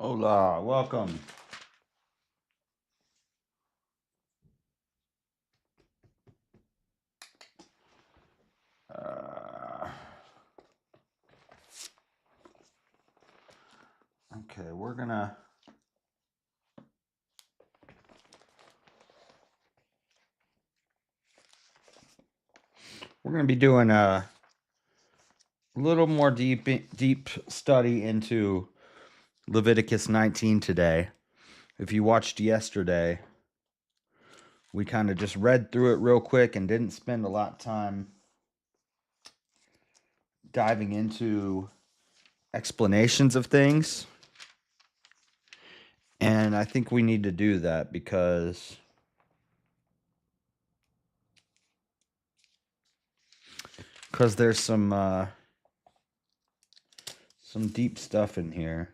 Hola, welcome. Okay, we're gonna be doing a little more deep study into Leviticus 19 today. If you watched yesterday, we kind of just read through it real quick and didn't spend a lot of time diving into explanations of things. And I think we need to do that because there's some deep stuff in here.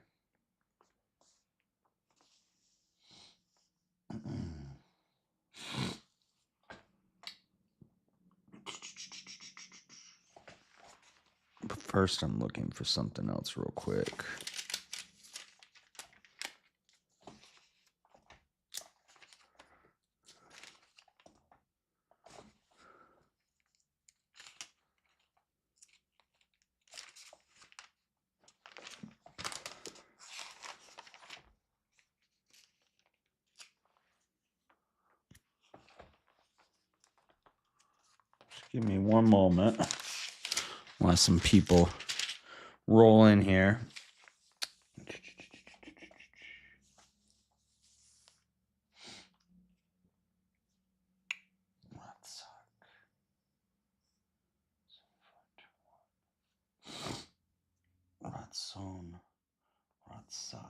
But first, I'm looking for something else real quick. Give me one moment. While some people roll in here. Ratson. Ratsak.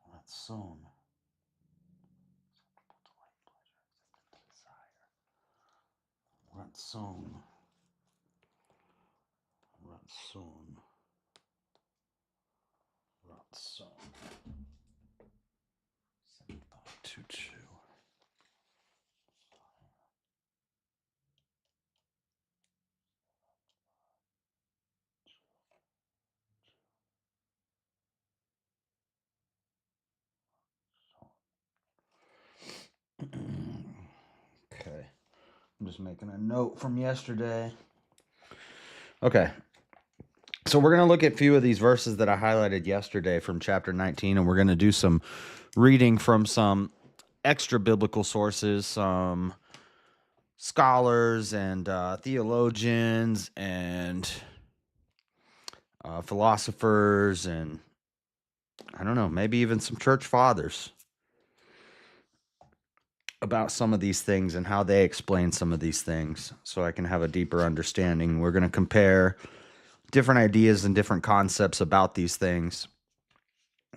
Ratson. Ratson. Ratson. Ratson. 7.22. Okay. I'm just making a note from yesterday. Okay. So we're going to look at a few of these verses that I highlighted yesterday from chapter 19, and we're going to do some reading from some extra biblical sources, some scholars and theologians and philosophers, and I don't know, maybe even some church fathers about some of these things and how they explain some of these things so I can have a deeper understanding. We're going to compare different ideas and different concepts about these things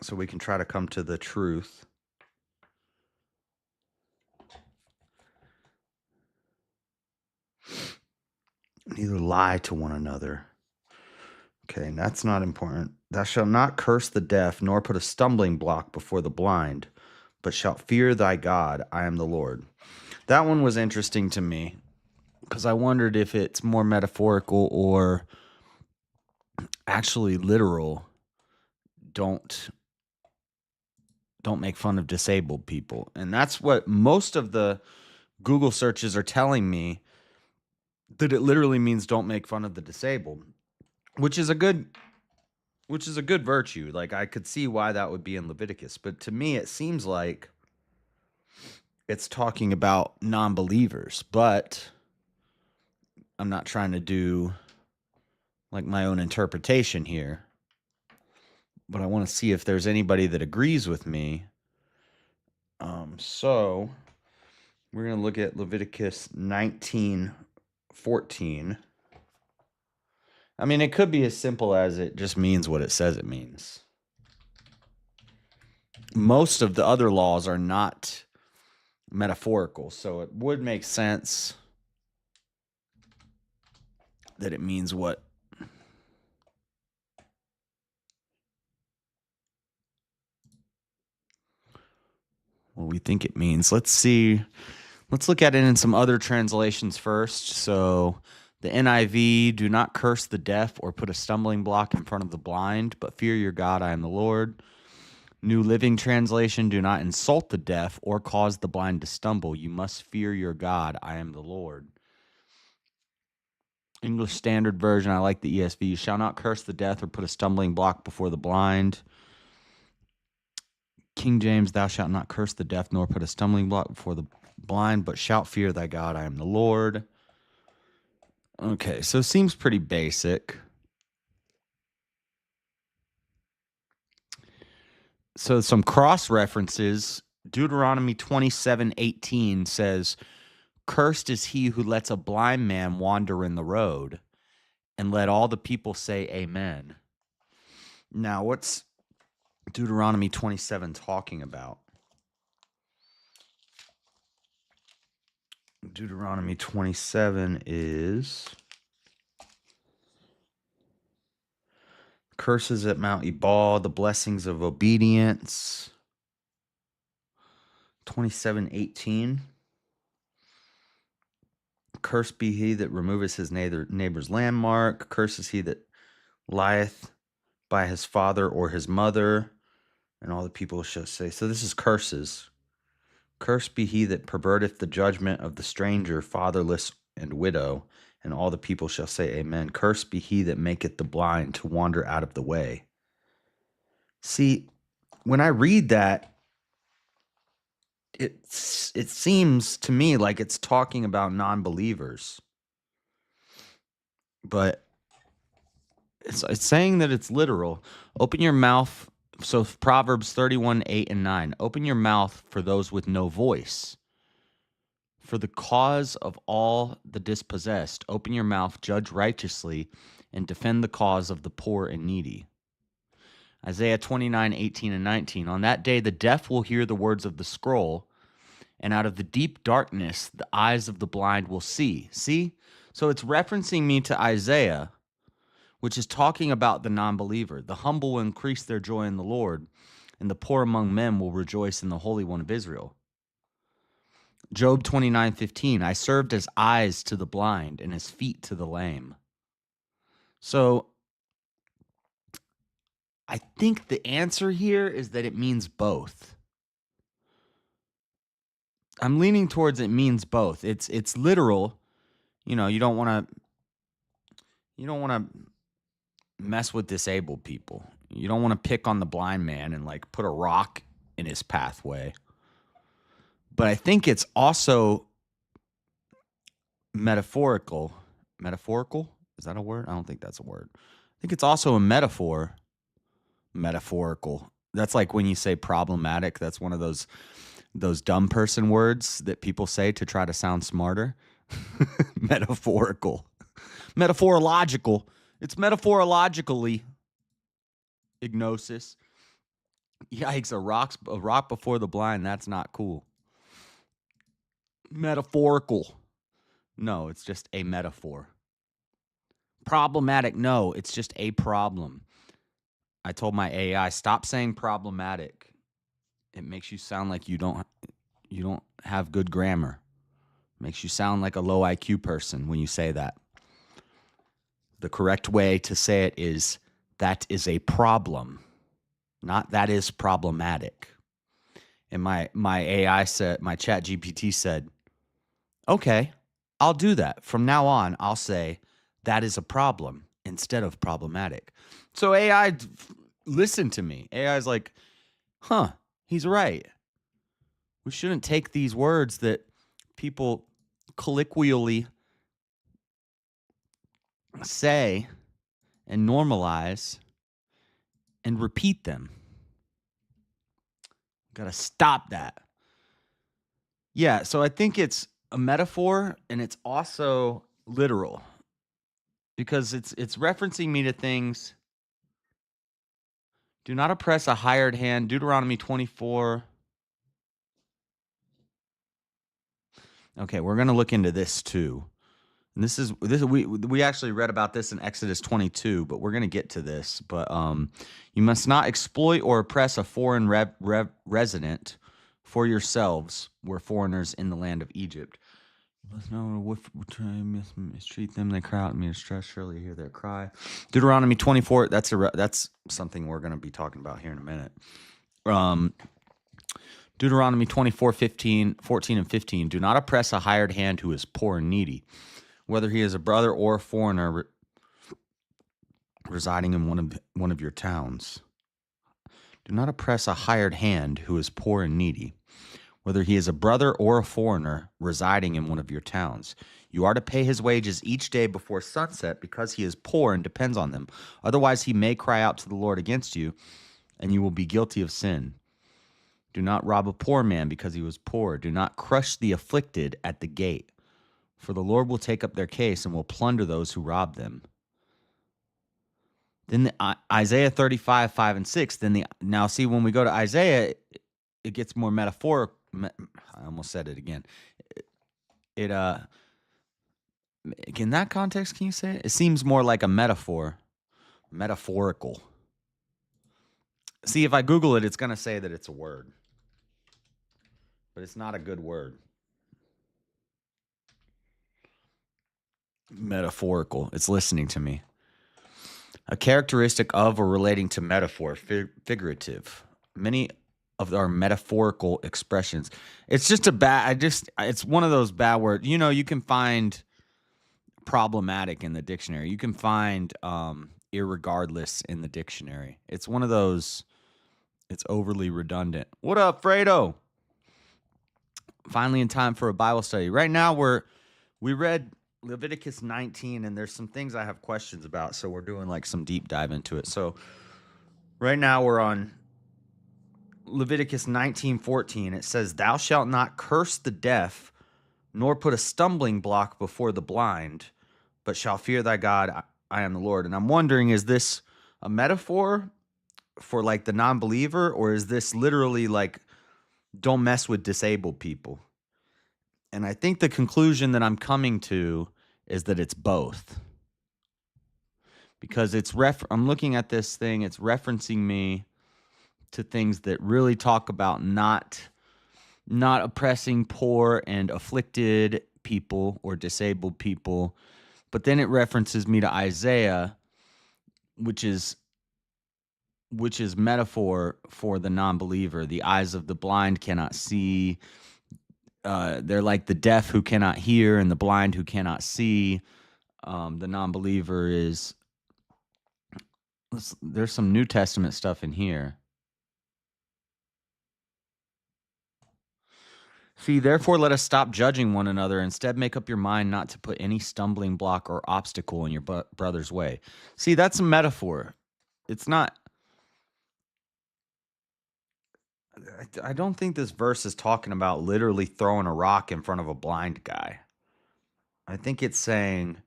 so we can try to come to the truth. Neither lie to one another. Okay, that's not important. Thou shalt not curse the deaf, nor put a stumbling block before the blind, but shalt fear thy God. I am the Lord. That one was interesting to me because I wondered if it's more metaphorical or actually literal. Don't make fun of disabled people. And that's what most of the Google searches are telling me, that it literally means don't make fun of the disabled, which is a good virtue. Like, I could see why that would be in Leviticus, but to me it seems like it's talking about non-believers, but I'm not trying to do like my own interpretation here, but I want to see if there's anybody that agrees with me. So we're going to look at Leviticus 19:14. I mean, it could be as simple as it just means what it says it means. Most of the other laws are not metaphorical, so it would make sense that it means what we think it means. Let's see. Let's look at it in some other translations first. So The NIV, do not curse the deaf or put a stumbling block in front of the blind, but fear your God, I am the Lord. New Living Translation, do not insult the deaf or cause the blind to stumble. You must fear your God, I am the Lord. English Standard Version, I like the ESV. You shall not curse the deaf or put a stumbling block before the blind. King James, thou shalt not curse the deaf nor put a stumbling block before the blind, but shalt fear thy God, I am the Lord. Okay, so it seems pretty basic. So some cross references. Deuteronomy 27:18 says, cursed is he who lets a blind man wander in the road, and let all the people say amen. Now, what's Deuteronomy 27 talking about? Deuteronomy 27 is curses at Mount Ebal, the blessings of obedience. 27:18. Cursed be he that removeth his neighbor's landmark. Cursed is he that lieth by his father or his mother. And all the people shall say. So this is curses. Cursed be he that perverteth the judgment of the stranger, fatherless, and widow. And all the people shall say amen. Cursed be he that maketh the blind to wander out of the way. See, when I read that, it seems to me like it's talking about non-believers. But it's saying that it's literal. Open your mouth. So Proverbs 31:8-9. Open your mouth for those with no voice. For the cause of all the dispossessed, open your mouth, judge righteously, and defend the cause of the poor and needy. Isaiah 29:18-19. On that day, the deaf will hear the words of the scroll, and out of the deep darkness, the eyes of the blind will see. See? So it's referencing me to Isaiah, which is talking about the non-believer. The humble will increase their joy in the Lord, and the poor among men will rejoice in the Holy One of Israel. Job 29:15, I served as eyes to the blind and as feet to the lame. So I think the answer here is that it means both. I'm leaning towards it means both. It's literal. You know, you don't want to mess with disabled people. You don't want to pick on the blind man and like put a rock in his pathway. But I think it's also metaphorical. Metaphorical? Is that a word? I don't think that's a word. I think it's also a metaphor. Metaphorical. That's like when you say problematic. That's one of those dumb person words that people say to try to sound smarter. Metaphorical. Metaphorological. It's metaphorologically. Ignosis. Yikes, a rock before the blind. That's not cool. Metaphorical. No, it's just a metaphor. Problematic. No, it's just a problem. I told my AI, stop saying problematic. It makes you sound like you don't have good grammar. It makes you sound like a low IQ person when you say that. The correct way to say it is that is a problem, not that is problematic. And my AI said, my chat GPT said, okay, I'll do that. From now on, I'll say that is a problem instead of problematic. So AI listened to me. AI is like, huh, he's right. We shouldn't take these words that people colloquially say and normalize and repeat them. Got to stop that. Yeah, so I think it's a metaphor and it's also literal because it's referencing me to things. Do not oppress a hired hand. Deuteronomy 24. Okay, we're going to look into this too. And we actually read about this in Exodus 22, but we're going to get to this. But you must not exploit or oppress a foreign resident, for yourselves were foreigners in the land of Egypt. Let's know what try mistreat them. They cry out at me in distress. Surely hear their cry. Deuteronomy 24. That's something we're going to be talking about here in a minute. Deuteronomy 24, 14 and 15. Do not oppress a hired hand who is poor and needy, whether he is a brother or a foreigner residing in one of your towns. Do not oppress a hired hand who is poor and needy, whether he is a brother or a foreigner residing in one of your towns. You are to pay his wages each day before sunset because he is poor and depends on them. Otherwise, he may cry out to the Lord against you, and you will be guilty of sin. Do not rob a poor man because he was poor. Do not crush the afflicted at the gate, for the Lord will take up their case and will plunder those who rob them. Then Isaiah 35, 5 and 6. Now see, when we go to Isaiah, it gets more metaphorical. I almost said it again. In that context, can you say it? It seems more like a metaphor, metaphorical. See, if I Google it, it's going to say that it's a word, but it's not a good word. Metaphorical. It's listening to me. A characteristic of or relating to metaphor, figurative. Many of our metaphorical expressions. It's just it's one of those bad words. You know, you can find problematic in the dictionary. You can find irregardless in the dictionary. It's one of those, it's overly redundant. What up, Fredo? Finally in time for a Bible study. Right now we read Leviticus 19, and there's some things I have questions about, so we're doing like some deep dive into it. So right now we're on Leviticus 19:14. It says, "Thou shalt not curse the deaf, nor put a stumbling block before the blind, but shall fear thy God. I am the Lord." And I'm wondering, is this a metaphor for like the non-believer, or is this literally like, don't mess with disabled people? And I think the conclusion that I'm coming to is that it's both. Because I'm looking at this thing, it's referencing me to things that really talk about not oppressing poor and afflicted people or disabled people. But then it references me to Isaiah, which is metaphor for the non-believer. The eyes of the blind cannot see. They're like the deaf who cannot hear and the blind who cannot see. The non-believer is... There's some New Testament stuff in here. See, therefore, let us stop judging one another. Instead, make up your mind not to put any stumbling block or obstacle in your brother's way. See, that's a metaphor. It's not... I don't think this verse is talking about literally throwing a rock in front of a blind guy. I think it's saying,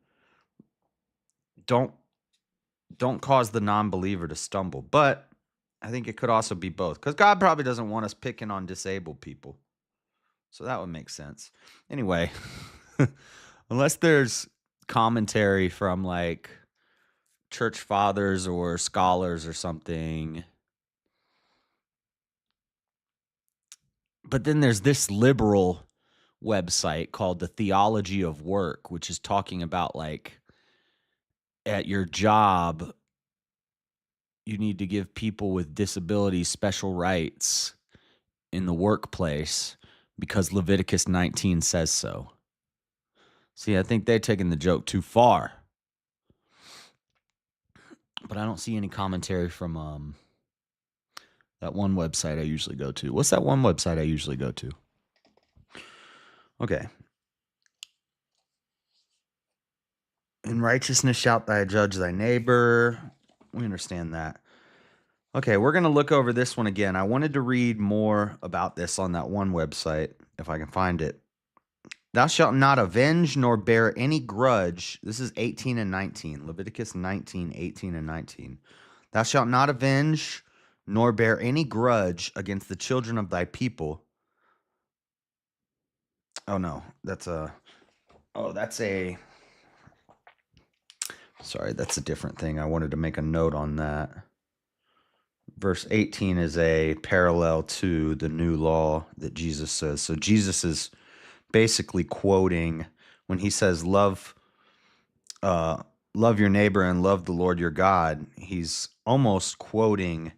don't cause the non-believer to stumble. But I think it could also be both, because God probably doesn't want us picking on disabled people. So that would make sense. Anyway, unless there's commentary from like church fathers or scholars or something. But then there's this liberal website called the Theology of Work, which is talking about like at your job, you need to give people with disabilities special rights in the workplace because Leviticus 19 says so. See, I think they're taking the joke too far. But I don't see any commentary from that one website I usually go to. What's that one website I usually go to? Okay. In righteousness shalt thou judge thy neighbor. We understand that. Okay, we're going to look over this one again. I wanted to read more about this on that one website, if I can find it. Thou shalt not avenge nor bear any grudge. This is 18 and 19. Leviticus 19, 18 and 19. Thou shalt not avenge nor bear any grudge against the children of thy people. Oh, no. Sorry, that's a different thing. I wanted to make a note on that. Verse 18 is a parallel to the new law that Jesus says. So Jesus is basically quoting when he says love your neighbor and love the Lord your God. He's almost quoting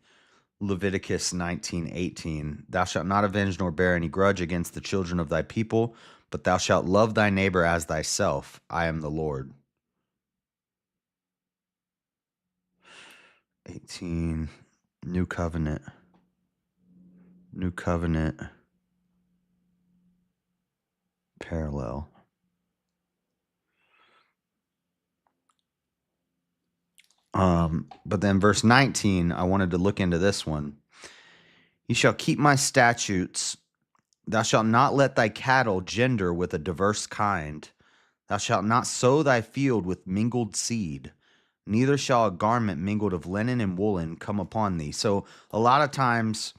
Leviticus 19:18. Thou shalt not avenge nor bear any grudge against the children of thy people, but thou shalt love thy neighbor as thyself. I am the Lord. 18, New Covenant. New Covenant parallel. But then verse 19, I wanted to look into this one. You shall keep my statutes. Thou shalt not let thy cattle gender with a diverse kind. Thou shalt not sow thy field with mingled seed. Neither shall a garment mingled of linen and woolen come upon thee. So a lot of times,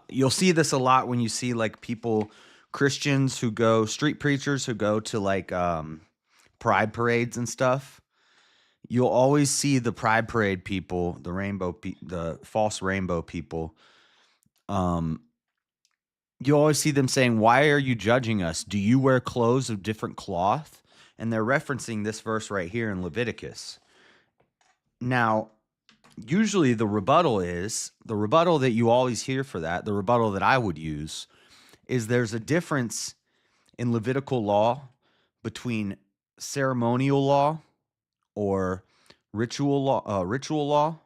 you'll see this a lot when you see like people, Christians who go, street preachers who go to like pride parades and stuff. You'll always see the pride parade people, the false rainbow people. You always see them saying, "Why are you judging us? Do you wear clothes of different cloth?" And they're referencing this verse right here in Leviticus. Now, usually the rebuttal that you always hear for that, the rebuttal that I would use is there's a difference in Levitical law between ceremonial law or ritual law,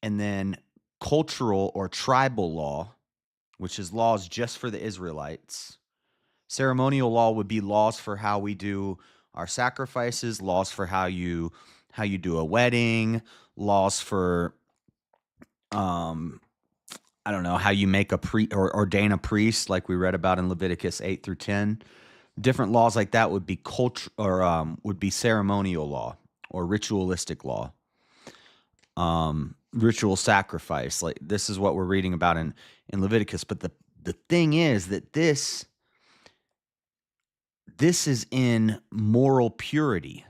and then cultural or tribal law, which is laws just for the Israelites. Ceremonial law would be laws for how we do our sacrifices, laws for how you do a wedding, laws for I don't know, how you make or ordain a priest, like we read about in Leviticus 8 through 10. Different laws like that would be would be ceremonial law or ritualistic law. Ritual sacrifice. Like this is what we're reading about in Leviticus. But the thing is that this is in moral purity.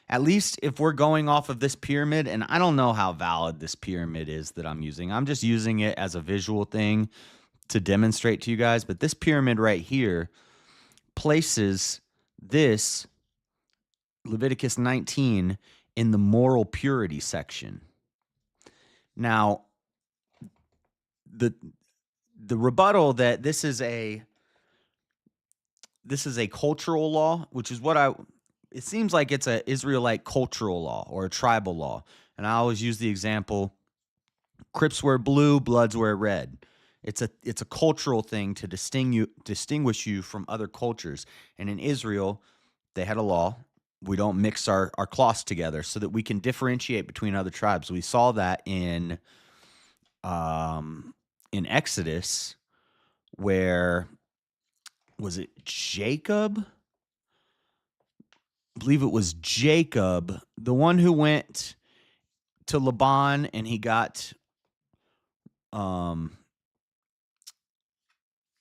At least if we're going off of this pyramid, and I don't know how valid this pyramid is that I'm using. I'm just using it as a visual thing to demonstrate to you guys. But this pyramid right here places this Leviticus 19 in the moral purity section. Now, the rebuttal that this is a cultural law, which is it seems like it's a Israelite cultural law or a tribal law. And I always use the example, Crips wear blue, Bloods wear red. It's a cultural thing to distinguish you from other cultures. And in Israel, they had a law. We don't mix our cloths together so that we can differentiate between other tribes. We saw that in Exodus, where was it Jacob? I believe it was Jacob, the one who went to Laban and he got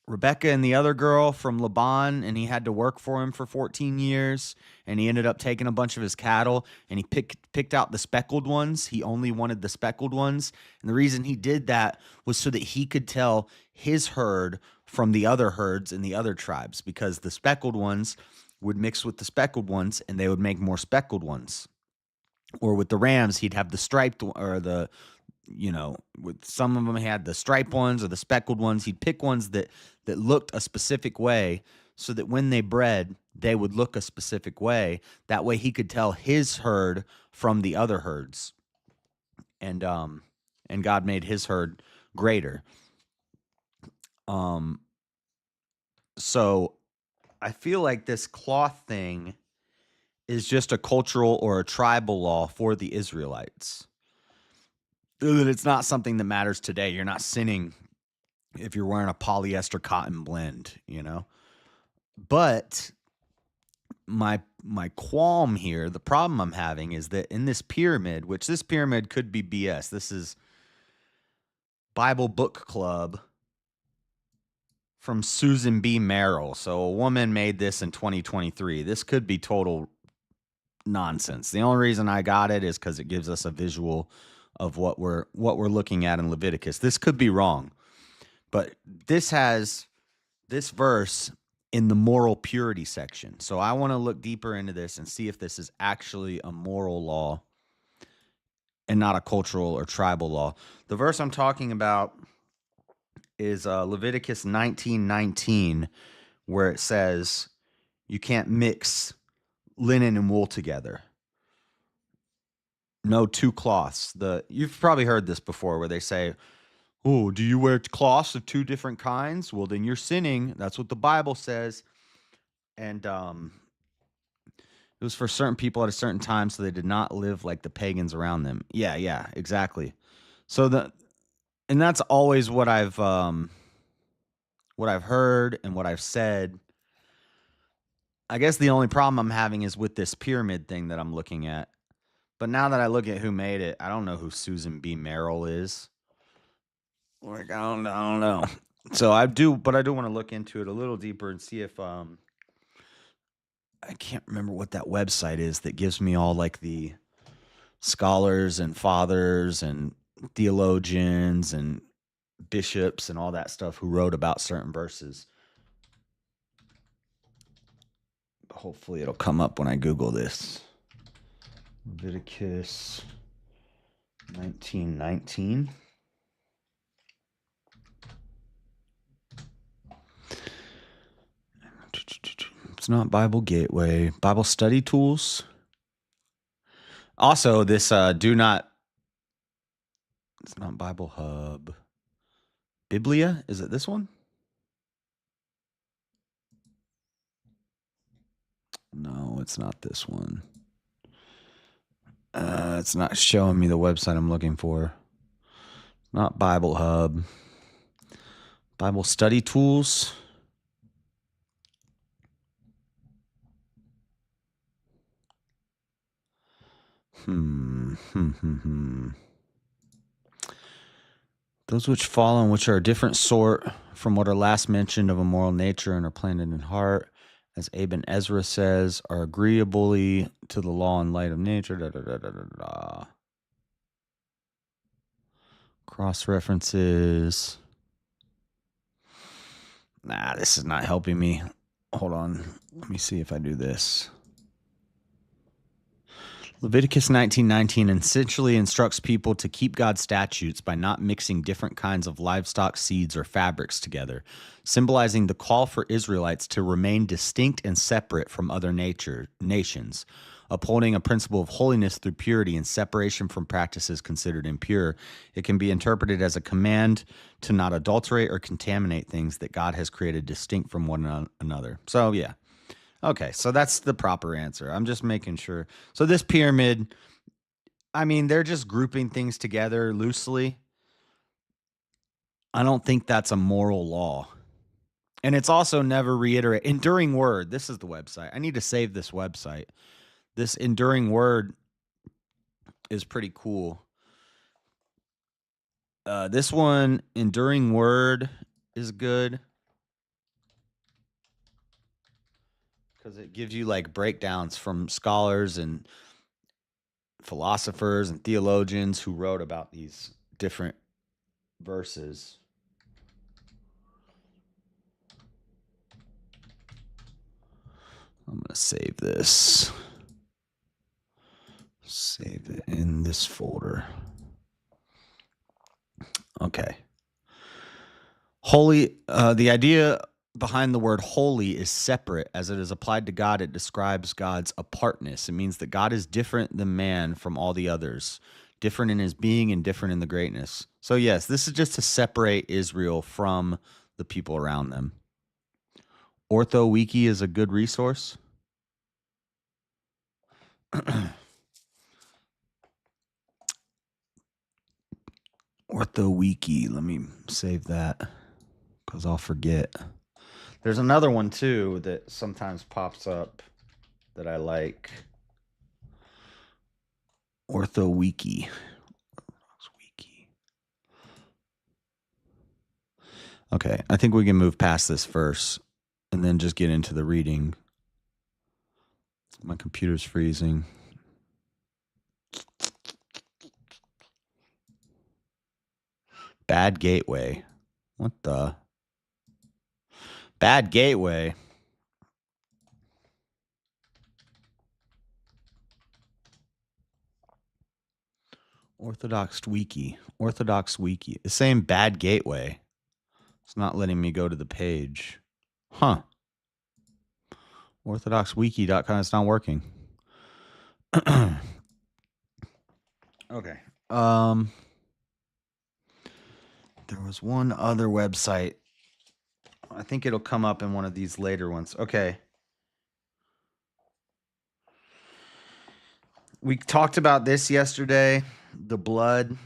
Rebecca and the other girl from Laban, and he had to work for him for 14 years, and he ended up taking a bunch of his cattle, and he picked out the speckled ones. He only wanted the speckled ones, and the reason he did that was so that he could tell his herd from the other herds in the other tribes, because the speckled ones would mix with the speckled ones, and they would make more speckled ones. Or with the rams, he'd have the striped or the with some of them he had the striped ones or the speckled ones. He'd pick ones that looked a specific way so that when they bred, they would look a specific way. That way he could tell his herd from the other herds. And God made his herd greater. So I feel like this cloth thing is just a cultural or a tribal law for the Israelites. It's not something that matters today. You're not sinning if you're wearing a polyester cotton blend, But my qualm here, the problem I'm having is that in this pyramid, which this pyramid could be BS. This is Bible Book Club from Susan B. Merrill. So a woman made this in 2023. This could be total nonsense. The only reason I got it is because it gives us a visual of what we're looking at in Leviticus. This could be wrong, but this has this verse in the moral purity section. So I want to look deeper into this and see if this is actually a moral law and not a cultural or tribal law. The verse I'm talking about is Leviticus 19:19, where it says you can't mix linen and wool together. No two cloths. You've probably heard this before where they say, "Oh, do you wear cloths of two different kinds? Well, then you're sinning." That's what the Bible says. And it was for certain people at a certain time, so they did not live like the pagans around them. Yeah, exactly. So and that's always what I've heard and what I've said. I guess the only problem I'm having is with this pyramid thing that I'm looking at. But now that I look at who made it, I don't know who Susan B. Merrill is. Like I don't know. So I do want to look into it a little deeper and see if I can't remember what that website is that gives me all like the scholars and fathers and theologians and bishops and all that stuff who wrote about certain verses. Hopefully it'll come up when I Google this. Leviticus 19:19. It's not Bible Gateway. Bible Study Tools. Also, this it's not Bible Hub. Biblia? Is it this one? No, it's not this one. It's not showing me the website I'm looking for. Not Bible Hub. Bible Study Tools. Those which fall and which are a different sort from what are last mentioned of a moral nature and are planted in heart, as Aben Ezra says, are agreeably to the law and light of nature. Cross references. Nah, this is not helping me. Hold on. Let me see if I do this. Leviticus 19:19 essentially instructs people to keep God's statutes by not mixing different kinds of livestock, seeds, or fabrics together, symbolizing the call for Israelites to remain distinct and separate from other nations. Upholding a principle of holiness through purity and separation from practices considered impure, it can be interpreted as a command to not adulterate or contaminate things that God has created distinct from one another. So, yeah. Okay, so that's the proper answer. I'm just making sure. So this pyramid, I mean, they're just grouping things together loosely. I don't think that's a moral law. And it's also never reiterate. Enduring Word, this is the website. I need to save this website. This Enduring Word is pretty cool. This one, Enduring Word, is good because it gives you like breakdowns from scholars and philosophers and theologians who wrote about these different verses. I'm going to save this. Save it in this folder. Okay. Holy, the idea behind the word holy is separate. As it is applied to God, it describes God's apartness. It means that God is different than man from all the others, different in his being and different in the greatness. So yes, this is just to separate Israel from the people around them. OrthoWiki is a good resource. OrthoWiki, let me save that because I'll forget. There's another one too that sometimes pops up that I like. OrthoWiki. Okay, I think we can move past this verse and then just get into the reading. My computer's freezing. Bad gateway. What the? Bad gateway. Orthodox Wiki. Orthodox Wiki. It's saying bad gateway. It's not letting me go to the page. Huh. OrthodoxWiki.com. It's not working. Okay. There was one other website. I think it'll come up in one of these later ones. Okay. We talked about this yesterday. The blood.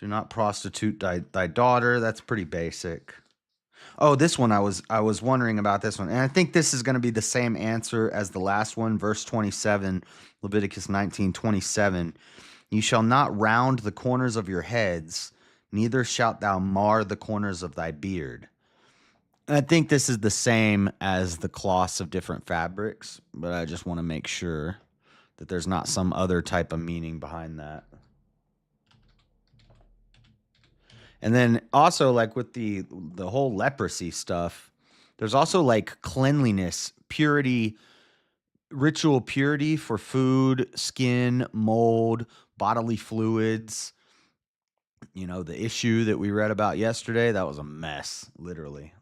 Do not prostitute thy daughter. That's pretty basic. Oh, this one I was wondering about this one. And I think this is going to be the same answer as the last one, verse 27, Leviticus 19:27. You shall not round the corners of your heads, neither shalt thou mar the corners of thy beard. And I think this is the same as the cloths of different fabrics, but I just want to make sure that there's not some other type of meaning behind that. And then also, like with the whole leprosy stuff, there's also like cleanliness, purity, ritual purity for food, skin, mold, bodily fluids. You know, the issue that we read about yesterday, that was a mess, literally.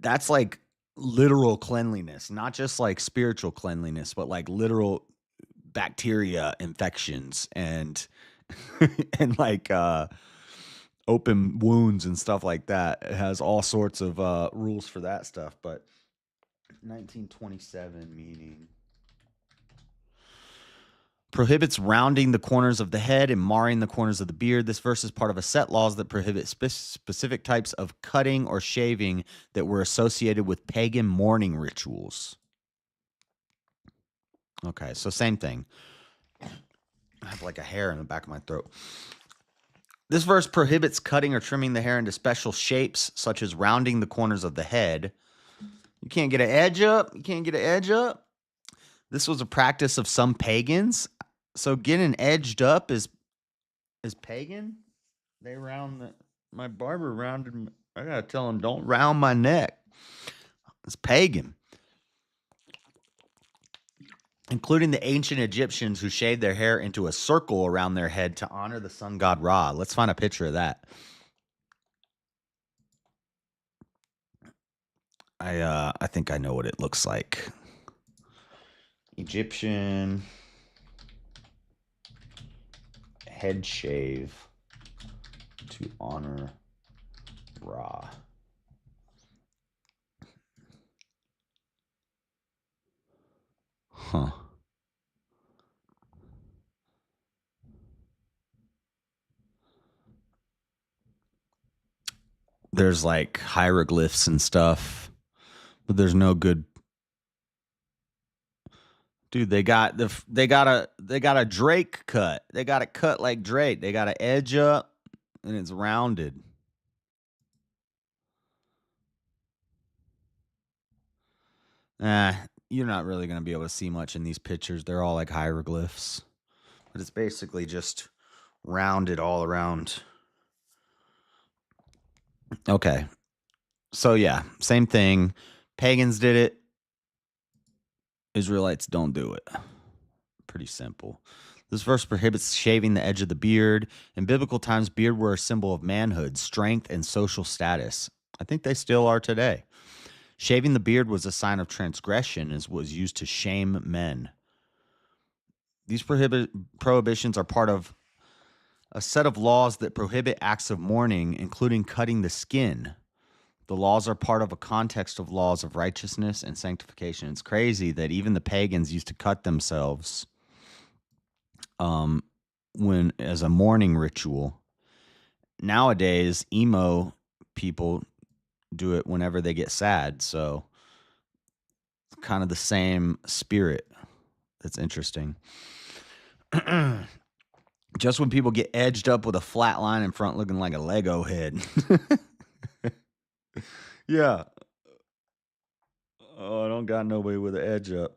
That's like literal cleanliness, not just like spiritual cleanliness, but like literal bacteria infections and and like open wounds and stuff like that. It has all sorts of rules for that stuff. But 1927 meaning prohibits rounding the corners of the head and marring the corners of the beard. This verse is part of a set laws that prohibit specific types of cutting or shaving that were associated with pagan mourning rituals. Okay, so same thing. I have like a hair in the back of my throat. This verse prohibits cutting or trimming the hair into special shapes, such as rounding the corners of the head. You can't get an edge up. You can't get an edge up. This was a practice of some pagans. So getting edged up is pagan. They my barber rounded. I gotta tell him, don't round my neck. It's pagan. Including the ancient Egyptians who shaved their hair into a circle around their head to honor the sun god Ra. Let's find a picture of that. I think I know what it looks like. Egyptian head shave to honor Ra. Huh. There's like hieroglyphs and stuff, but there's no good. Dude, they got a Drake cut. They got it cut like Drake. They got an edge up and it's rounded. You're not really going to be able to see much in these pictures. They're all like hieroglyphs. But it's basically just rounded all around. Okay. So yeah, same thing. Pagans did it. Israelites don't do it. Pretty simple. This verse prohibits shaving the edge of the beard. In biblical times, beard were a symbol of manhood, strength, and social status. I think they still are today. Shaving the beard was a sign of transgression and was used to shame men. These prohibitions are part of a set of laws that prohibit acts of mourning, including cutting the skin. The laws are part of a context of laws of righteousness and sanctification. It's crazy that even the pagans used to cut themselves when as a mourning ritual. Nowadays, emo people do it whenever they get sad. So it's kind of the same spirit. That's interesting. Just when people get edged up with a flat line in front looking like a Lego head. Yeah. Oh, I don't got nobody with an edge up.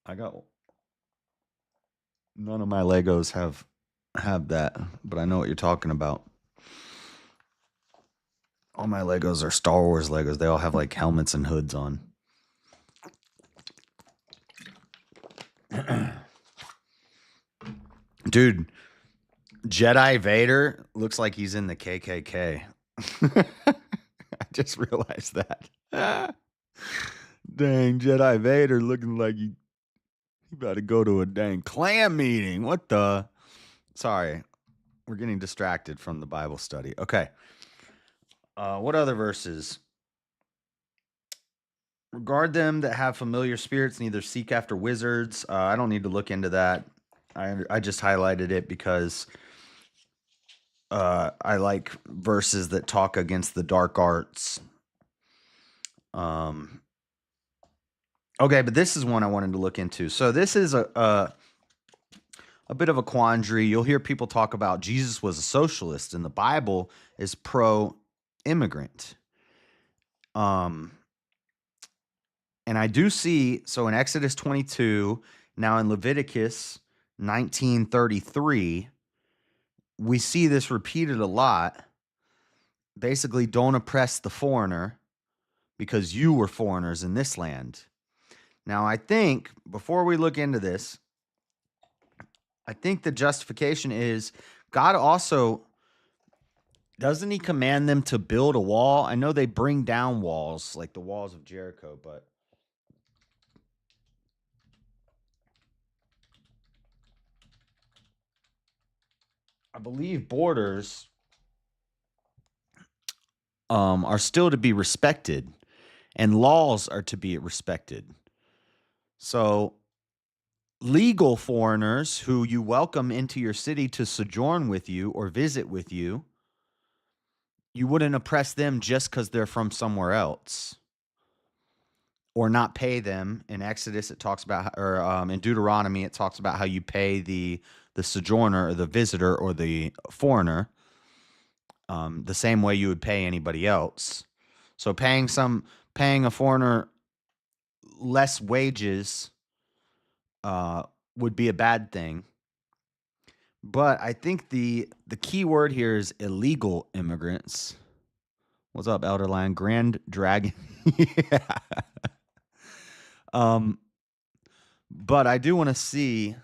I got none of my Legos have have that, but I know what you're talking about. All my Legos are Star Wars Legos. They all have like helmets and hoods on. Dude, Jedi Vader looks like he's in the KKK. I just realized that. Dang, Jedi Vader looking like he about to go to a dang clan meeting. What the? Sorry, we're getting distracted from the Bible study. Okay. What other verses? Regard them that have familiar spirits, neither seek after wizards. I don't need to look into that. I just highlighted it because I like verses that talk against the dark arts. Okay, but this is one I wanted to look into. So this is a bit of a quandary. You'll hear people talk about Jesus was a socialist, and the Bible is pro-immigrant. And I do see, so in Exodus 22, now in Leviticus 19:33, we see this repeated a lot. Basically, don't oppress the foreigner because you were foreigners in this land. Now, I think, before we look into this, I think the justification is God also, doesn't he command them to build a wall? I know they bring down walls, like the walls of Jericho, but I believe borders are still to be respected, and laws are to be respected. So, legal foreigners who you welcome into your city to sojourn with you or visit with you, you wouldn't oppress them just because they're from somewhere else, or not pay them. In Exodus, it talks about, or in Deuteronomy, it talks about how you pay the sojourner or the visitor or the foreigner the same way you would pay anybody else. So paying a foreigner less wages would be a bad thing. But I think the key word here is illegal immigrants. What's up, Elderland? Grand Dragon. Yeah. But I do want to see,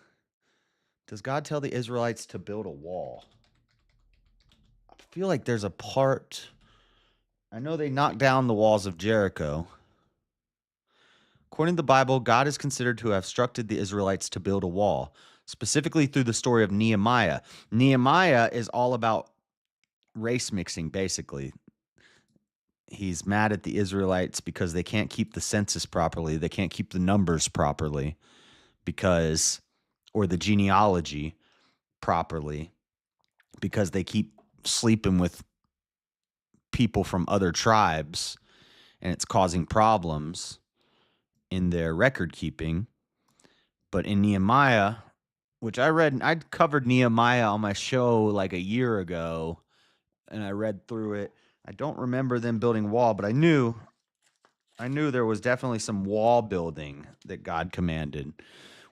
does God tell the Israelites to build a wall? I feel like there's a part. I know they knocked down the walls of Jericho. According to the Bible, God is considered to have instructed the Israelites to build a wall, specifically through the story of Nehemiah. Nehemiah is all about race mixing, basically. He's mad at the Israelites because they can't keep the census properly. They can't keep the numbers properly or the genealogy properly, because they keep sleeping with people from other tribes, and it's causing problems in their record keeping. But in Nehemiah, which I covered Nehemiah on my show like a year ago, and I read through it. I don't remember them building a wall, but I knew there was definitely some wall building that God commanded,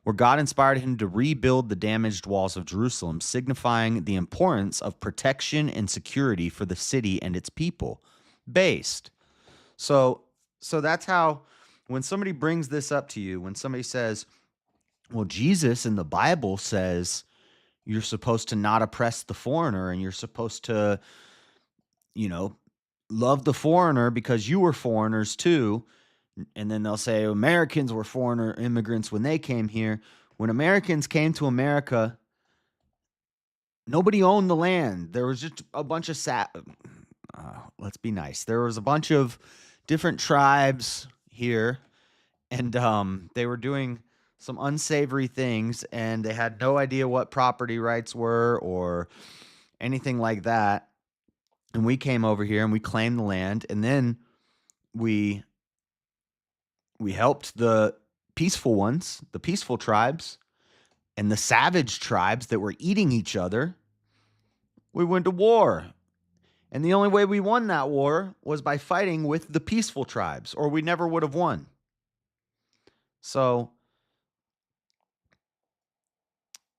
where God inspired him to rebuild the damaged walls of Jerusalem, signifying the importance of protection and security for the city and its people. Based. So that's how, when somebody brings this up to you, when somebody says, well, Jesus in the Bible says you're supposed to not oppress the foreigner, and you're supposed to, love the foreigner because you were foreigners too. And then they'll say Americans were foreigner immigrants when they came here. When Americans came to America, nobody owned the land. There was just a bunch of let's be nice. There was a bunch of different tribes here, and they were doing some unsavory things, and they had no idea what property rights were or anything like that. And we came over here and we claimed the land, and then we helped the peaceful ones, the peaceful tribes, and the savage tribes that were eating each other. We went to war. And the only way we won that war was by fighting with the peaceful tribes, or we never would have won. So,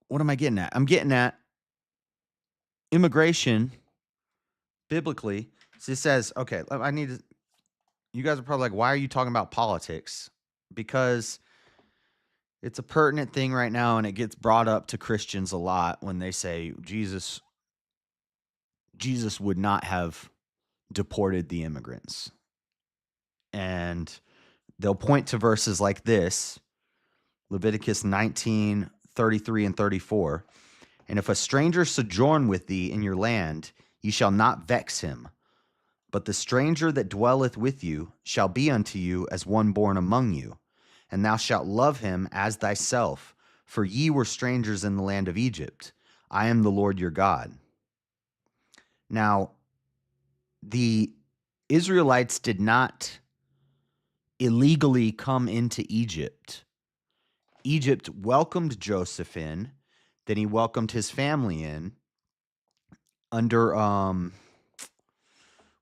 what am I getting at? I'm getting at, immigration, biblically, so it says, okay, you guys are probably like, why are you talking about politics? Because it's a pertinent thing right now, and it gets brought up to Christians a lot when they say Jesus would not have deported the immigrants. And they'll point to verses like this, Leviticus 19:33 and 34. And if a stranger sojourn with thee in your land, ye shall not vex him. But the stranger that dwelleth with you shall be unto you as one born among you. And thou shalt love him as thyself, for ye were strangers in the land of Egypt. I am the Lord your God. Now, the Israelites did not illegally come into Egypt. Egypt welcomed Joseph in, then he welcomed his family in under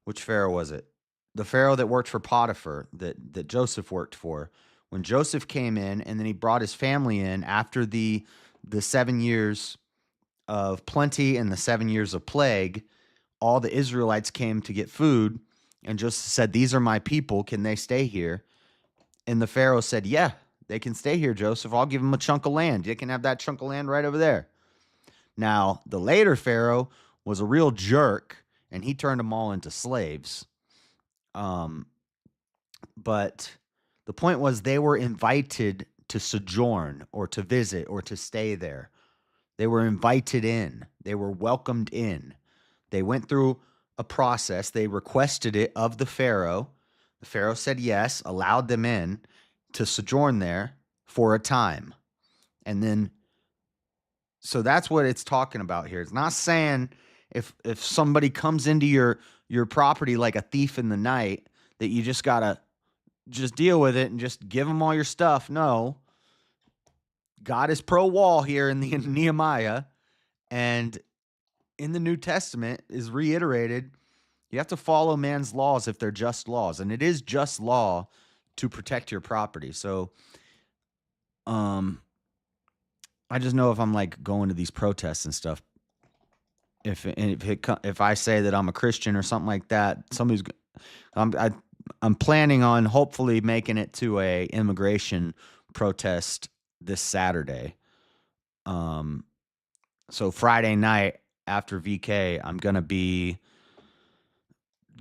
which Pharaoh was it? The Pharaoh that worked for Potiphar, that Joseph worked for. When Joseph came in, and then he brought his family in after the 7 years of plenty and the 7 years of plague, all the Israelites came to get food, and Joseph said, "These are my people. Can they stay here?" And the Pharaoh said, "Yeah, they can stay here, Joseph. I'll give them a chunk of land. You can have that chunk of land right over there." Now, the later Pharaoh was a real jerk, and he turned them all into slaves. But the point was, they were invited to sojourn or to visit or to stay there. They were invited in. They were welcomed in. They went through a process. They requested it of the Pharaoh. The Pharaoh said yes, allowed them in to sojourn there for a time. And then, so that's what it's talking about here. It's not saying if somebody comes into your property like a thief in the night, that you just got to just deal with it and just give them all your stuff. No. God is pro-wall here in the Nehemiah, and in the New Testament is reiterated. You have to follow man's laws if they're just laws, and it is just law to protect your property. So, I just know if I'm like going to these protests and stuff, if I say that I'm a Christian or something like that, I'm planning on hopefully making it to a immigration protest this Saturday. So Friday night after VK, I'm going to be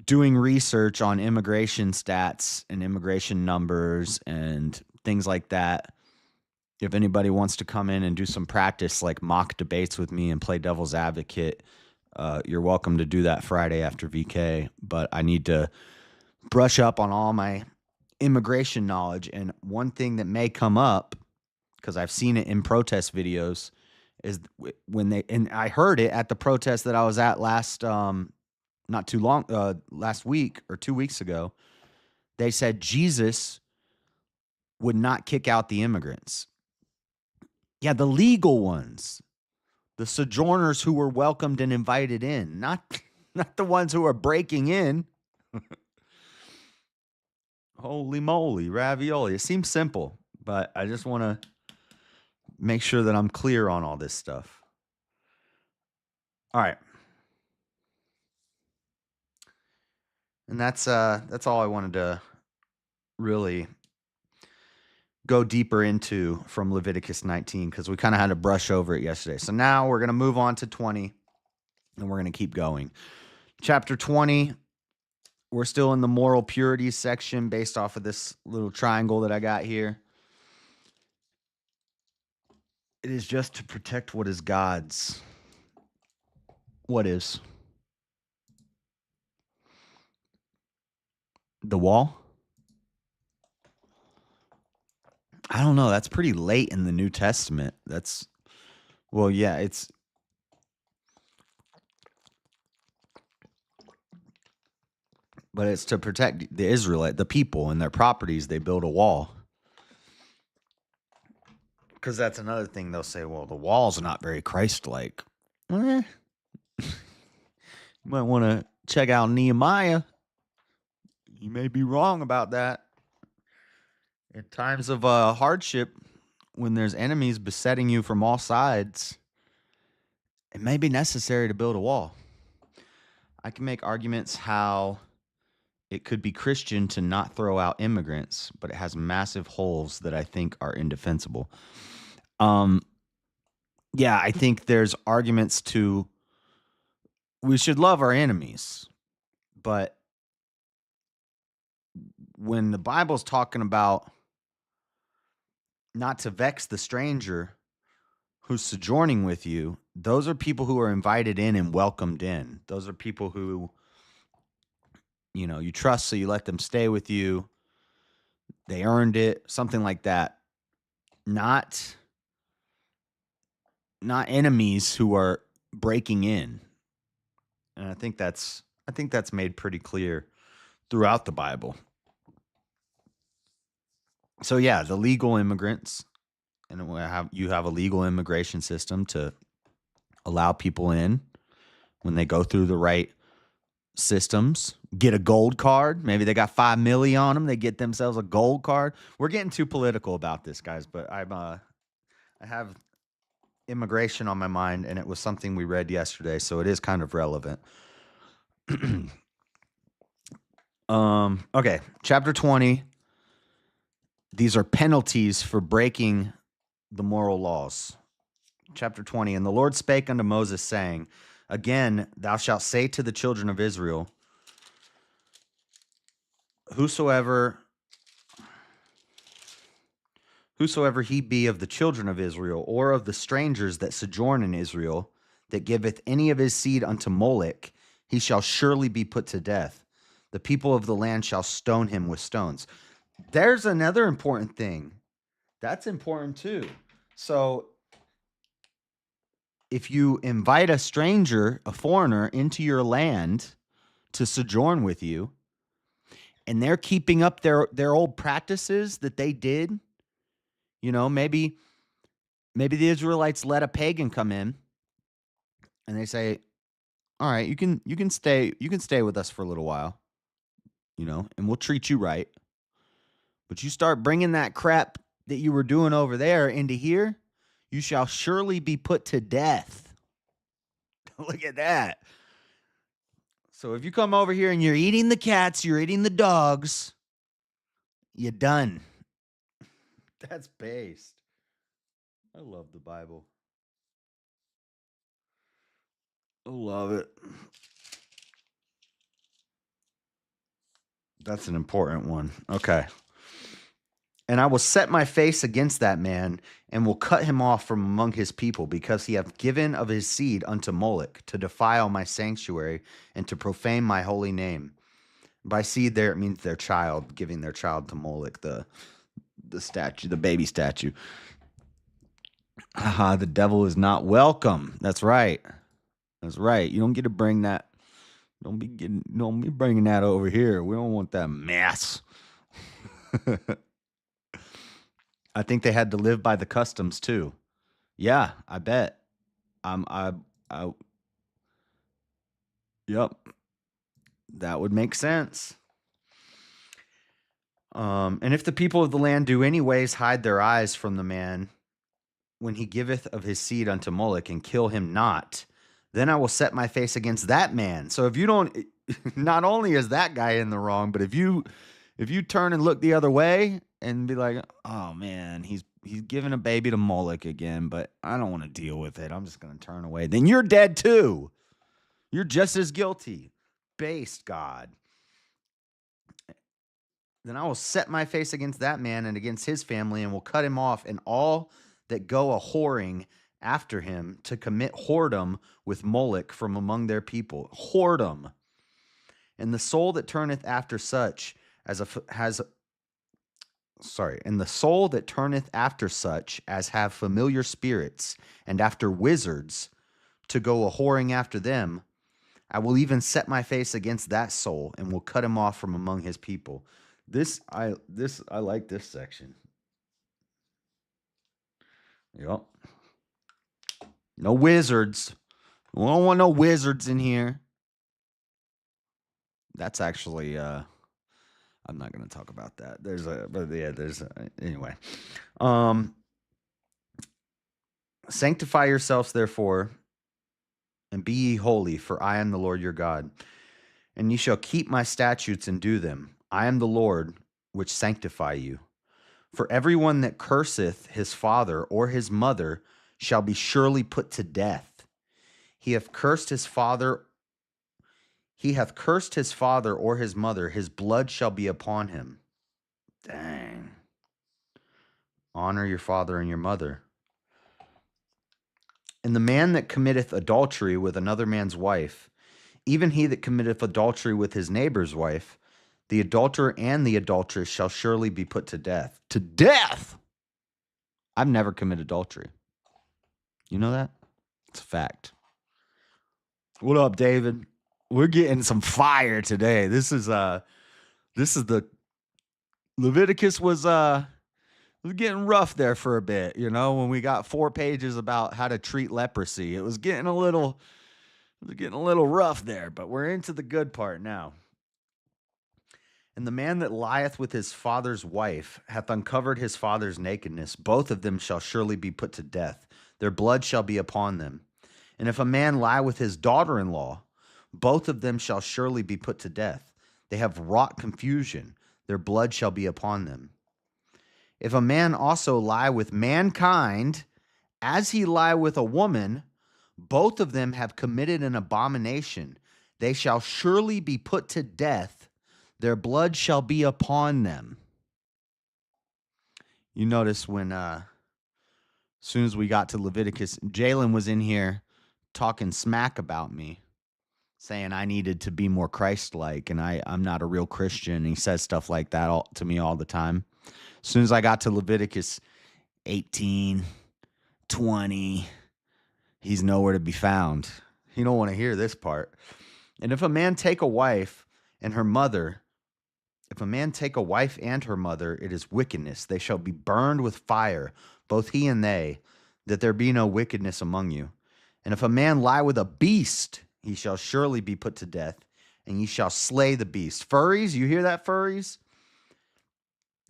doing research on immigration stats and immigration numbers and things like that. If anybody wants to come in and do some practice, like mock debates with me and play devil's advocate, you're welcome to do that Friday after VK. But I need to brush up on all my immigration knowledge. And one thing that may come up, because I've seen it in protest videos, is and I heard it at the protest that I was at last week or 2 weeks ago. They said Jesus would not kick out the immigrants. Yeah, the legal ones, the sojourners who were welcomed and invited in, not the ones who are breaking in. Holy moly, ravioli. It seems simple, but I just want to make sure that I'm clear on all this stuff. All right. And that's all I wanted to really go deeper into from Leviticus 19, because we kind of had to brush over it yesterday. So now we're going to move on to 20, and we're going to keep going. Chapter 20, we're still in the moral purity section based off of this little triangle that I got here. It is just to protect what is God's. What is? The wall? I don't know. That's pretty late in the New Testament. Well, yeah, it's. But it's to protect the Israelite, the people and their properties. They build a wall. Because that's another thing they'll say, well, the wall's not very Christ-like. You might want to check out Nehemiah. You may be wrong about that. In times of hardship, when there's enemies besetting you from all sides, it may be necessary to build a wall. I can make arguments how it could be Christian to not throw out immigrants, but it has massive holes that I think are indefensible. Yeah, I think there's arguments to we should love our enemies, but when the Bible's talking about not to vex the stranger who's sojourning with you, those are people who are invited in and welcomed in. Those are people who, you trust, so you let them stay with you. They earned it, something like that. Not enemies who are breaking in. And I think that's made pretty clear throughout the Bible. So yeah, the legal immigrants, and you have a legal immigration system to allow people in when they go through the right systems. Get a gold card. Maybe they got 5 million on them. They get themselves a gold card. We're getting too political about this, guys, but I have immigration on my mind, and it was something we read yesterday, so it is kind of relevant. Okay, chapter 20. These are penalties for breaking the moral laws. Chapter 20. And the Lord spake unto Moses, saying, Again, thou shalt say to the children of Israel, Whosoever he be of the children of Israel, or of the strangers that sojourn in Israel, that giveth any of his seed unto Moloch, he shall surely be put to death. The people of the land shall stone him with stones. There's another important thing. That's important too. So if you invite a stranger, a foreigner, into your land to sojourn with you, and they're keeping up their old practices that they did, maybe the Israelites let a pagan come in and they say, all right, you can stay with us for a little while, and we'll treat you right. But you start bringing that crap that you were doing over there into here, you shall surely be put to death. Look at that. So if you come over here and you're eating the cats, you're eating the dogs, you're done. That's based. I love the Bible. I love it. That's an important one. Okay. And I will set my face against that man, and will cut him off from among his people, because he hath given of his seed unto Moloch, to defile my sanctuary, and to profane my holy name. By seed there, it means their child, giving their child to Moloch, the statue, the baby statue. The devil is not welcome. That's right. That's right. You don't get to bring that. Don't be bringing that over here. We don't want that mess. I think they had to live by the customs too. Yeah, I bet. Yep. That would make sense. And if the people of the land do anyways hide their eyes from the man when he giveth of his seed unto Moloch, and kill him not, then I will set my face against that man. So if you don't, not only is that guy in the wrong, but if you turn and look the other way and be like, oh man, he's giving a baby to Moloch again, but I don't want to deal with it, I'm just going to turn away, then you're dead too. You're just as guilty. Based, God. Then I will set my face against that man and against his family, and will cut him off, and all that go a whoring after him, to commit whoredom with Moloch from among their people. Whoredom. And the soul that turneth after such as and the soul that turneth after such as have familiar spirits, and after wizards, to go a whoring after them, I will even set my face against that soul, and will cut him off from among his people. I like this section. Yep. No wizards. We don't want no wizards in here. That's actually I'm not going to talk about that. Anyway. Sanctify yourselves therefore and be ye holy, for I am the Lord your God. And ye shall keep my statutes and do them. I am the Lord which sanctify you. For everyone that curseth his father or his mother shall be surely put to death. He hath cursed his father or his mother, his blood shall be upon him. Dang. Honor your father and your mother. And the man that committeth adultery with another man's wife, even he that committeth adultery with his neighbor's wife, the adulterer and the adulteress shall surely be put to death. To death! I've never committed adultery. You know that? It's a fact. What up, David? We're getting some fire today. This is the Leviticus was getting rough there for a bit, you know, when we got 4 pages about how to treat leprosy. It was getting a little rough there, but we're into the good part now. And the man that lieth with his father's wife hath uncovered his father's nakedness. Both of them shall surely be put to death. Their blood shall be upon them. And if a man lie with his daughter-in-law, both of them shall surely be put to death. They have wrought confusion. Their blood shall be upon them. If a man also lie with mankind, as he lie with a woman, both of them have committed an abomination. They shall surely be put to death. Their blood shall be upon them. You notice when, as soon as we got to Leviticus, Jalen was in here talking smack about me, saying I needed to be more Christ-like, and I'm not a real Christian. He says stuff like that to me all the time. As soon as I got to Leviticus 18, 20, he's nowhere to be found. He don't want to hear this part. And if a man take a wife and her mother, it is wickedness. They shall be burned with fire, both he and they, that there be no wickedness among you. And if a man lie with a beast, he shall surely be put to death, and ye shall slay the beast. Furries, you hear that, furries?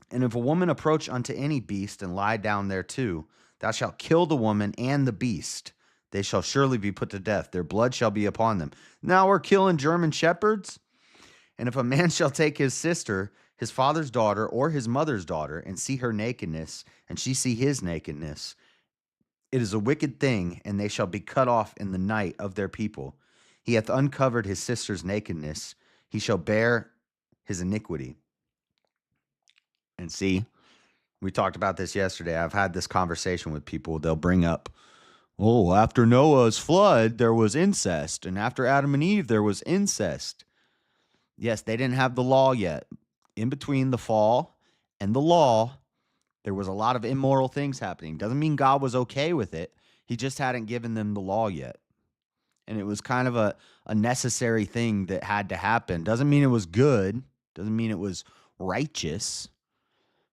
And if a woman approach unto any beast and lie down thereto, thou shalt kill the woman and the beast. They shall surely be put to death. Their blood shall be upon them. Now we're killing German shepherds? And if a man shall take his sister, his father's daughter, or his mother's daughter, and see her nakedness, and she see his nakedness, it is a wicked thing, and they shall be cut off in the night of their people. He hath uncovered his sister's nakedness. He shall bear his iniquity. And see, we talked about this yesterday. I've had this conversation with people. They'll bring up, oh, after Noah's flood, there was incest. And after Adam and Eve, there was incest. Yes, they didn't have the law yet. In between the fall and the law, there was a lot of immoral things happening. Doesn't mean God was okay with it. He just hadn't given them the law yet. And it was kind of a necessary thing that had to happen. Doesn't mean it was good. Doesn't mean it was righteous.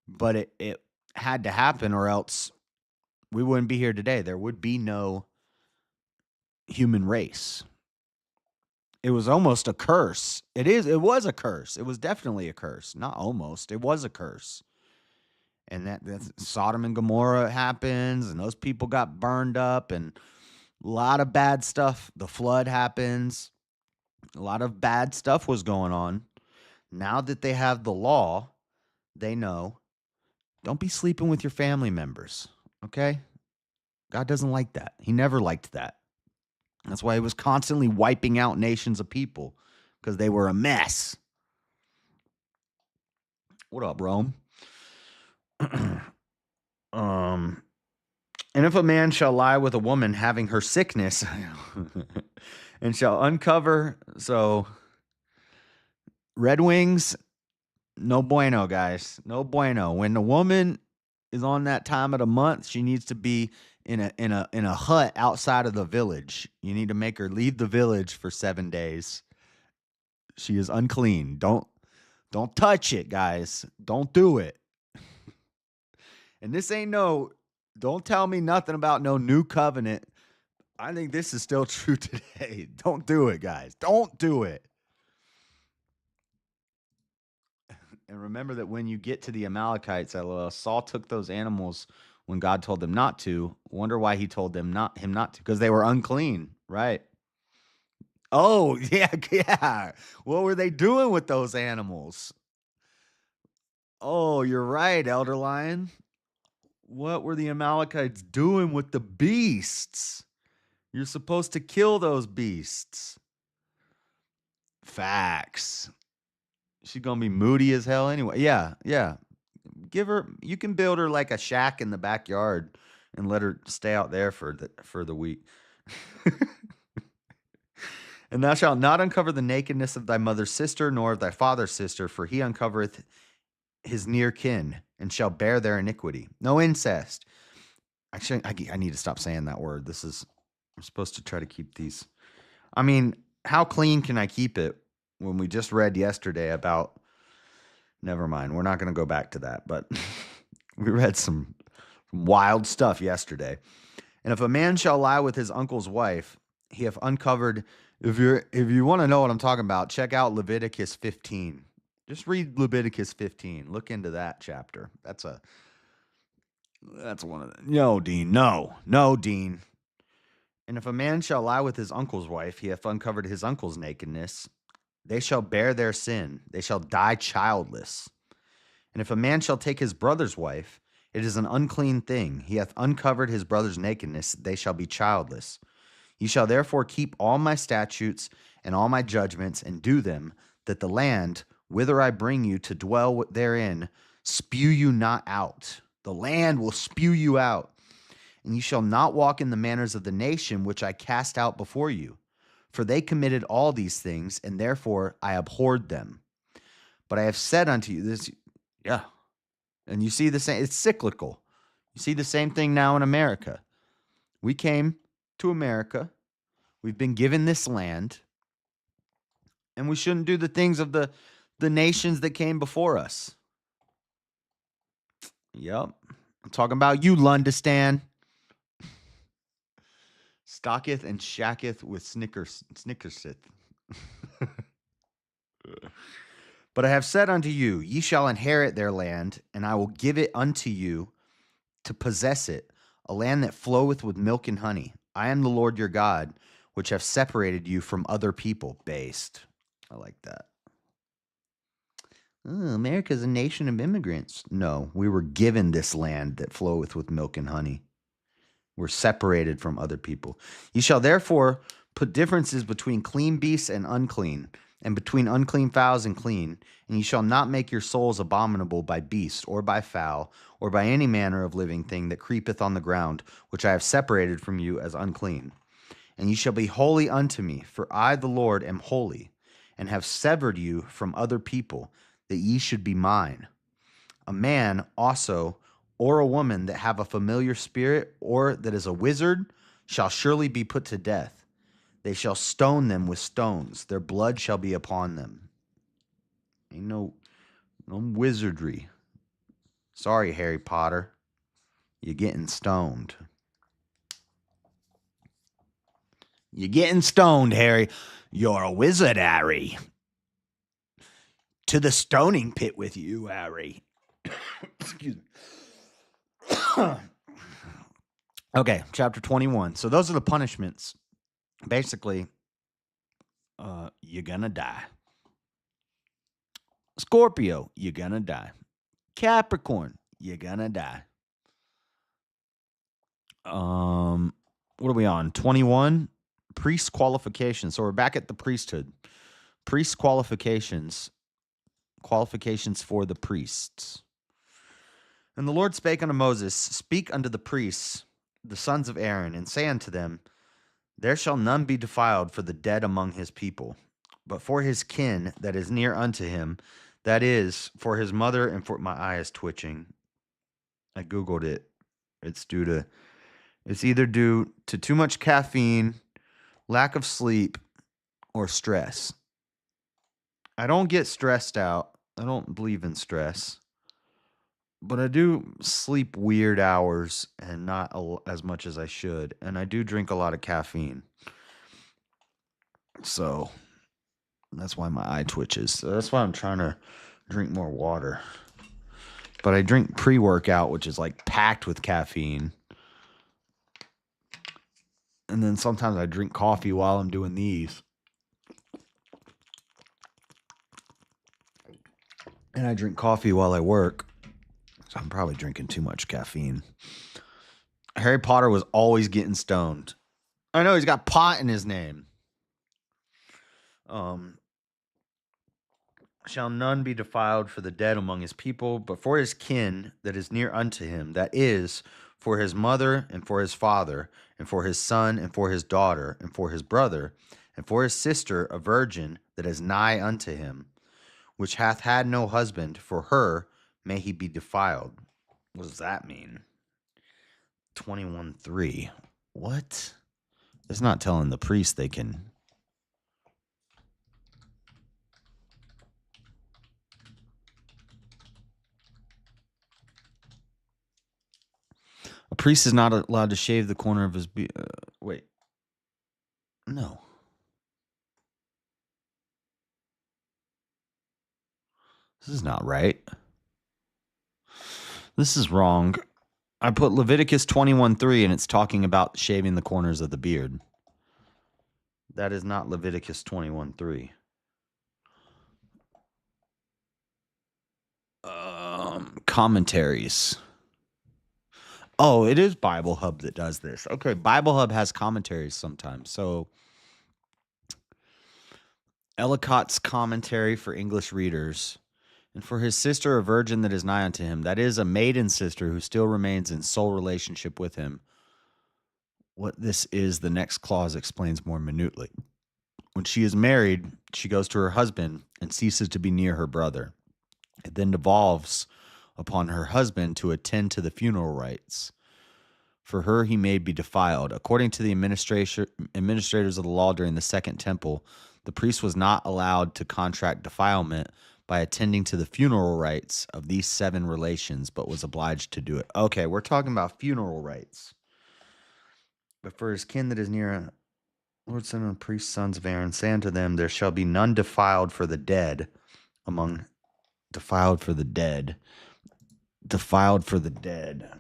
But it had to happen, or else we wouldn't be here today. There would be no human race. It was almost a curse. It was a curse. It was definitely a curse. Not almost. It was a curse. And that's Sodom and Gomorrah happens, and those people got burned up, and a lot of bad stuff. The flood happens. A lot of bad stuff was going on. Now that they have the law, they know, don't be sleeping with your family members, okay? God doesn't like that. He never liked that. That's why he was constantly wiping out nations of people, because they were a mess. What up, Rome? And if a man shall lie with a woman having her sickness and shall uncover, so Red Wings, no bueno, guys. No bueno. When the woman is on that time of the month, she needs to be in a hut outside of the village. You need to make her leave the village for 7 days. She is unclean. Don't touch it, guys. Don't do it. And this ain't don't tell me nothing about no new covenant. I think this is still true today. Don't do it, guys. Don't do it. And remember that when you get to the Amalekites, Saul took those animals when God told them not to. Wonder why he told them him not to, because they were unclean, right? Oh, yeah, yeah. What were they doing with those animals? Oh, you're right, Elder Lion. What were the Amalekites doing with the beasts? You're supposed to kill those beasts. Facts. She's gonna be moody as hell anyway. Yeah, yeah. You can build her like a shack in the backyard and let her stay out there for the week. And thou shalt not uncover the nakedness of thy mother's sister, nor of thy father's sister, for he uncovereth his near kin, and shall bear their iniquity. No incest. Actually, I need to stop saying that word. I'm supposed to try to keep these. I mean, how clean can I keep it when we just read yesterday about, never mind, we're not going to go back to that, but we read some wild stuff yesterday. And if a man shall lie with his uncle's wife, he hath uncovered. If you want to know what I'm talking about, check out Leviticus 15. Just read Leviticus 15. Look into that chapter. That's one of the. No, Dean. No, Dean. And if a man shall lie with his uncle's wife, he hath uncovered his uncle's nakedness. They shall bear their sin. They shall die childless. And if a man shall take his brother's wife, it is an unclean thing. He hath uncovered his brother's nakedness. They shall be childless. Ye shall therefore keep all my statutes and all my judgments and do them, that the land whither I bring you to dwell therein spew you not out. The land will spew you out. And ye shall not walk in the manners of the nation which I cast out before you. For they committed all these things, and therefore I abhorred them. But I have said unto you this, yeah. And you see the same, it's cyclical. You see the same thing now in America. We came to America. We've been given this land. And we shouldn't do the things of the nations that came before us. Yep. I'm talking about you, Lundistan. Stocketh and shacketh with snickerseth. But I have said unto you, ye shall inherit their land, and I will give it unto you to possess it, a land that floweth with milk and honey. I am the Lord your God, which have separated you from other people. Based. I like that. Oh, America's a nation of immigrants. No, we were given this land that floweth with milk and honey. We're separated from other people. Ye shall therefore put differences between clean beasts and unclean, and between unclean fowls and clean, and ye shall not make your souls abominable by beast, or by fowl, or by any manner of living thing that creepeth on the ground, which I have separated from you as unclean. And ye shall be holy unto me, for I the Lord am holy, and have severed you from other people, that ye should be mine. A man also, or a woman that have a familiar spirit, or that is a wizard, shall surely be put to death. They shall stone them with stones. Their blood shall be upon them. Ain't no wizardry. Sorry, Harry Potter. You're getting stoned. You're getting stoned, Harry. You're a wizard, Harry. To the stoning pit with you, Harry. Excuse me. Okay, chapter 21. So those are the punishments. Basically, you're gonna die. Scorpio, you're gonna die. Capricorn, you're gonna die. What are we on? 21? Priest qualifications. So we're back at the priesthood. Priest qualifications. Qualifications for the priests. And the Lord spake unto Moses, speak unto the priests, the sons of Aaron, and say unto them, there shall none be defiled for the dead among his people, but for his kin that is near unto him, that is, for his mother and for my eye is twitching. I Googled it. It's either due to too much caffeine, lack of sleep, or stress. I don't get stressed out. I don't believe in stress. But I do sleep weird hours and not as much as I should. And I do drink a lot of caffeine. So that's why my eye twitches. So that's why I'm trying to drink more water. But I drink pre-workout, which is like packed with caffeine. And then sometimes I drink coffee while I'm doing these. And I drink coffee while I work, so I'm probably drinking too much caffeine. Harry Potter was always getting stoned. I know he's got pot in his name. Shall none be defiled for the dead among his people, but for his kin that is near unto him, that is, for his mother, and for his father, and for his son, and for his daughter, and for his brother, and for his sister, a virgin that is nigh unto him, which hath had no husband, for her may he be defiled. What does that mean? 21:3. What? It's not telling the priest they can. A priest is not allowed to shave the corner of his wait. No. This is not right. This is wrong. I put Leviticus 21:3 and it's talking about shaving the corners of the beard. That is not Leviticus 21:3. Commentaries. Oh, it is Bible Hub that does this. Okay, Bible Hub has commentaries sometimes. So Ellicott's commentary for English readers. And for his sister, a virgin that is nigh unto him, that is, a maiden sister who still remains in soul relationship with him. What this is, the next clause explains more minutely. When she is married, she goes to her husband and ceases to be near her brother. It then devolves upon her husband to attend to the funeral rites. For her, he may be defiled. According to the administrators of the law during the Second Temple, the priest was not allowed to contract defilement by attending to the funeral rites of these 7 relations, but was obliged to do it. Okay, we're talking about funeral rites. But for his kin that is near, Lord, son of the priests, sons of Aaron, say unto them, there shall be none defiled for the dead among defiled for the dead. Defiled for the dead.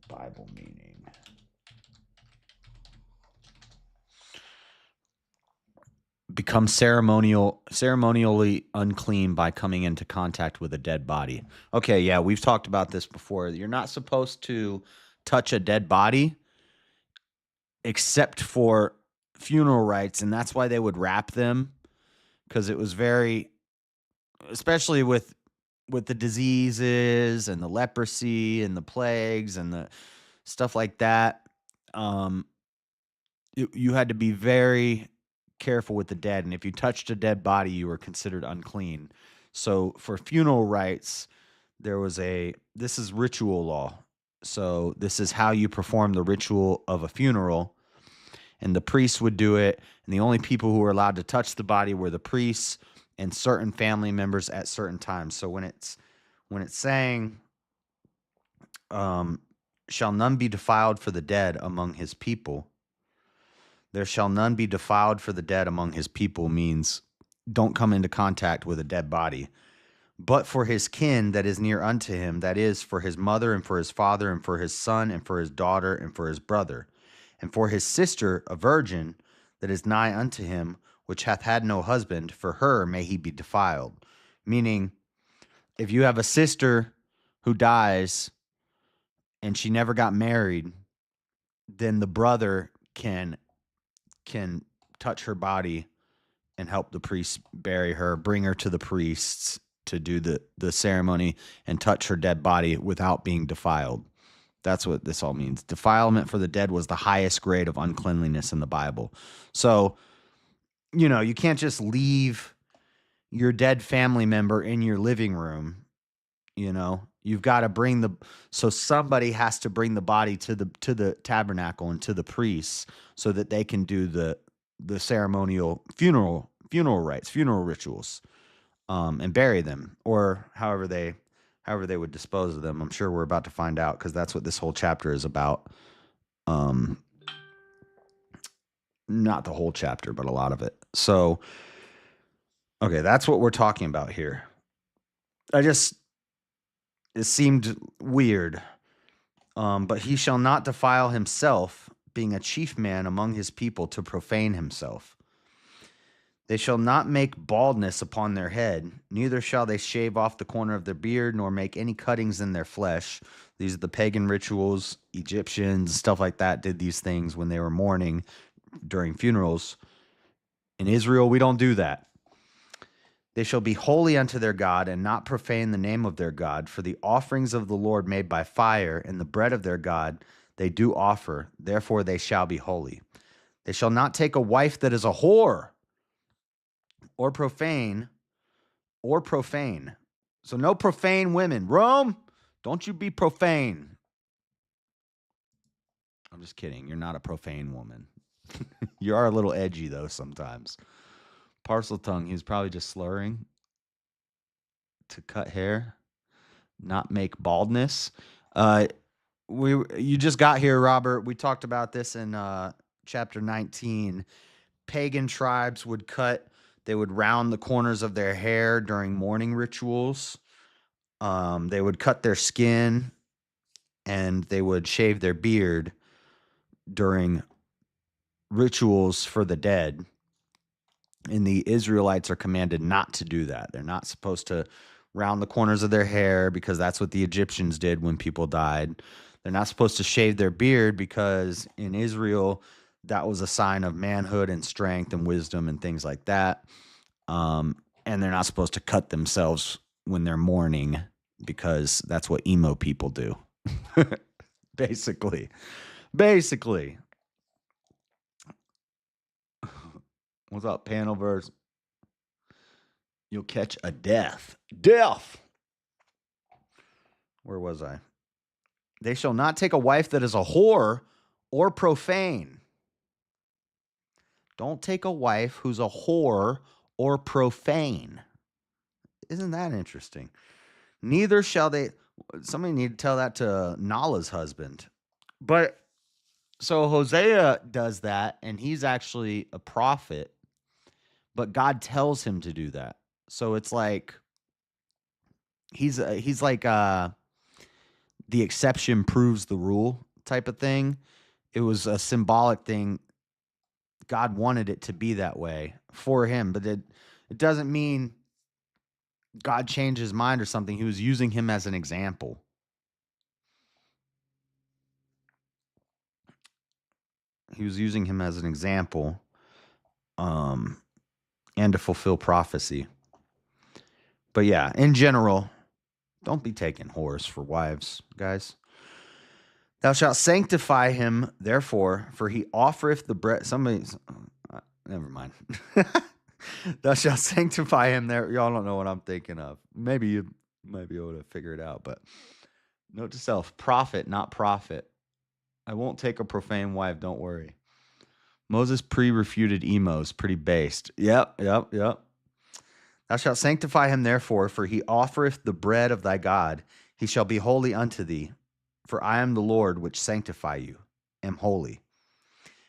Bible meaning. Become ceremonially unclean by coming into contact with a dead body. Okay, yeah, we've talked about this before. You're not supposed to touch a dead body except for funeral rites, and that's why they would wrap them, because it was very, especially with the diseases and the leprosy and the plagues and the stuff like that. You had to be very careful with the dead, and if you touched a dead body, you were considered unclean. So for funeral rites, this is ritual law. So this is how you perform the ritual of a funeral, and the priests would do it, and the only people who were allowed to touch the body were the priests and certain family members at certain times. So when it's saying, shall none be defiled for the dead among his people, there shall none be defiled for the dead among his people means don't come into contact with a dead body. But for his kin that is near unto him, that is, for his mother and for his father and for his son and for his daughter and for his brother, and for his sister, a virgin that is nigh unto him, which hath had no husband, for her may he be defiled. Meaning, if you have a sister who dies and she never got married, then the brother can touch her body and help the priest bury her, bring her to the priests to do the ceremony and touch her dead body without being defiled. That's what this all means. Defilement for the dead was the highest grade of uncleanliness in the Bible. So, you can't just leave your dead family member in your living room. You've got to so somebody has to bring the body to the tabernacle and to the priests so that they can do the ceremonial funeral rites, funeral rituals, and bury them, or however they would dispose of them. I'm sure we're about to find out, because that's what this whole chapter is about. Not the whole chapter, but a lot of it. So, okay, that's what we're talking about here. It seemed weird. But he shall not defile himself, being a chief man among his people, to profane himself. They shall not make baldness upon their head, neither shall they shave off the corner of their beard, nor make any cuttings in their flesh. These are the pagan rituals. Egyptians, stuff like that, did these things when they were mourning during funerals. In Israel, we don't do that. They shall be holy unto their God, and not profane the name of their God. For the offerings of the Lord made by fire, and the bread of their God, they do offer. Therefore they shall be holy. They shall not take a wife that is a whore, or profane. So no profane women. Rome, don't you be profane. I'm just kidding. You're not a profane woman. You are a little edgy, though, sometimes. Parcel tongue, he's probably just slurring. To cut hair, not make baldness. You just got here, Robert. We talked about this in chapter 19. Pagan tribes would they would round the corners of their hair during mourning rituals. They would cut their skin, and they would shave their beard during rituals for the dead. And the Israelites are commanded not to do that. They're not supposed to round the corners of their hair because that's what the Egyptians did when people died. They're not supposed to shave their beard because in Israel, that was a sign of manhood and strength and wisdom and things like that. And they're not supposed to cut themselves when they're mourning because that's what emo people do. Basically. What's up, Panelverse? You'll catch a death. Where was I? They shall not take a wife that is a whore or profane. Don't take a wife who's a whore or profane. Isn't that interesting? Neither shall they. Somebody need to tell that to Nala's husband. But so Hosea does that, and he's actually a prophet, but God tells him to do that. So it's like he's like the exception proves the rule type of thing. It was a symbolic thing. God wanted it to be that way for him, but it doesn't mean God changed his mind or something. He was using him as an example. And to fulfill prophecy. But yeah, in general, don't be taking whores for wives, guys. Thou shalt sanctify him, therefore, for he offereth the bread. Never mind. Thou shalt sanctify him there. Y'all don't know what I'm thinking of. Maybe you might be able to figure it out. But note to self, prophet, not prophet. I won't take a profane wife, don't worry. Moses pre-refuted emos, pretty based. Yep. Thou shalt sanctify him therefore, for he offereth the bread of thy God. He shall be holy unto thee. For I am the Lord which sanctify you, am holy.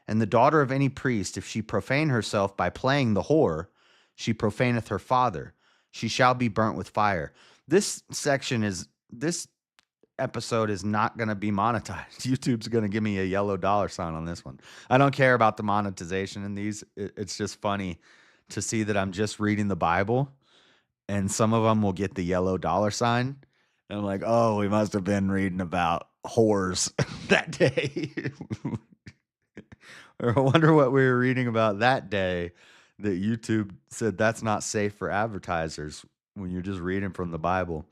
And the daughter of any priest, if she profane herself by playing the whore, she profaneth her father. She shall be burnt with fire. This episode is not going to be monetized. YouTube's going to give me a yellow dollar sign on this one. I don't care about the monetization in these. It's just funny to see that I'm just reading the Bible, and some of them will get the yellow dollar sign. And I'm like, oh, we must have been reading about whores that day. Or I wonder what we were reading about that day that YouTube said that's not safe for advertisers when you're just reading from the Bible.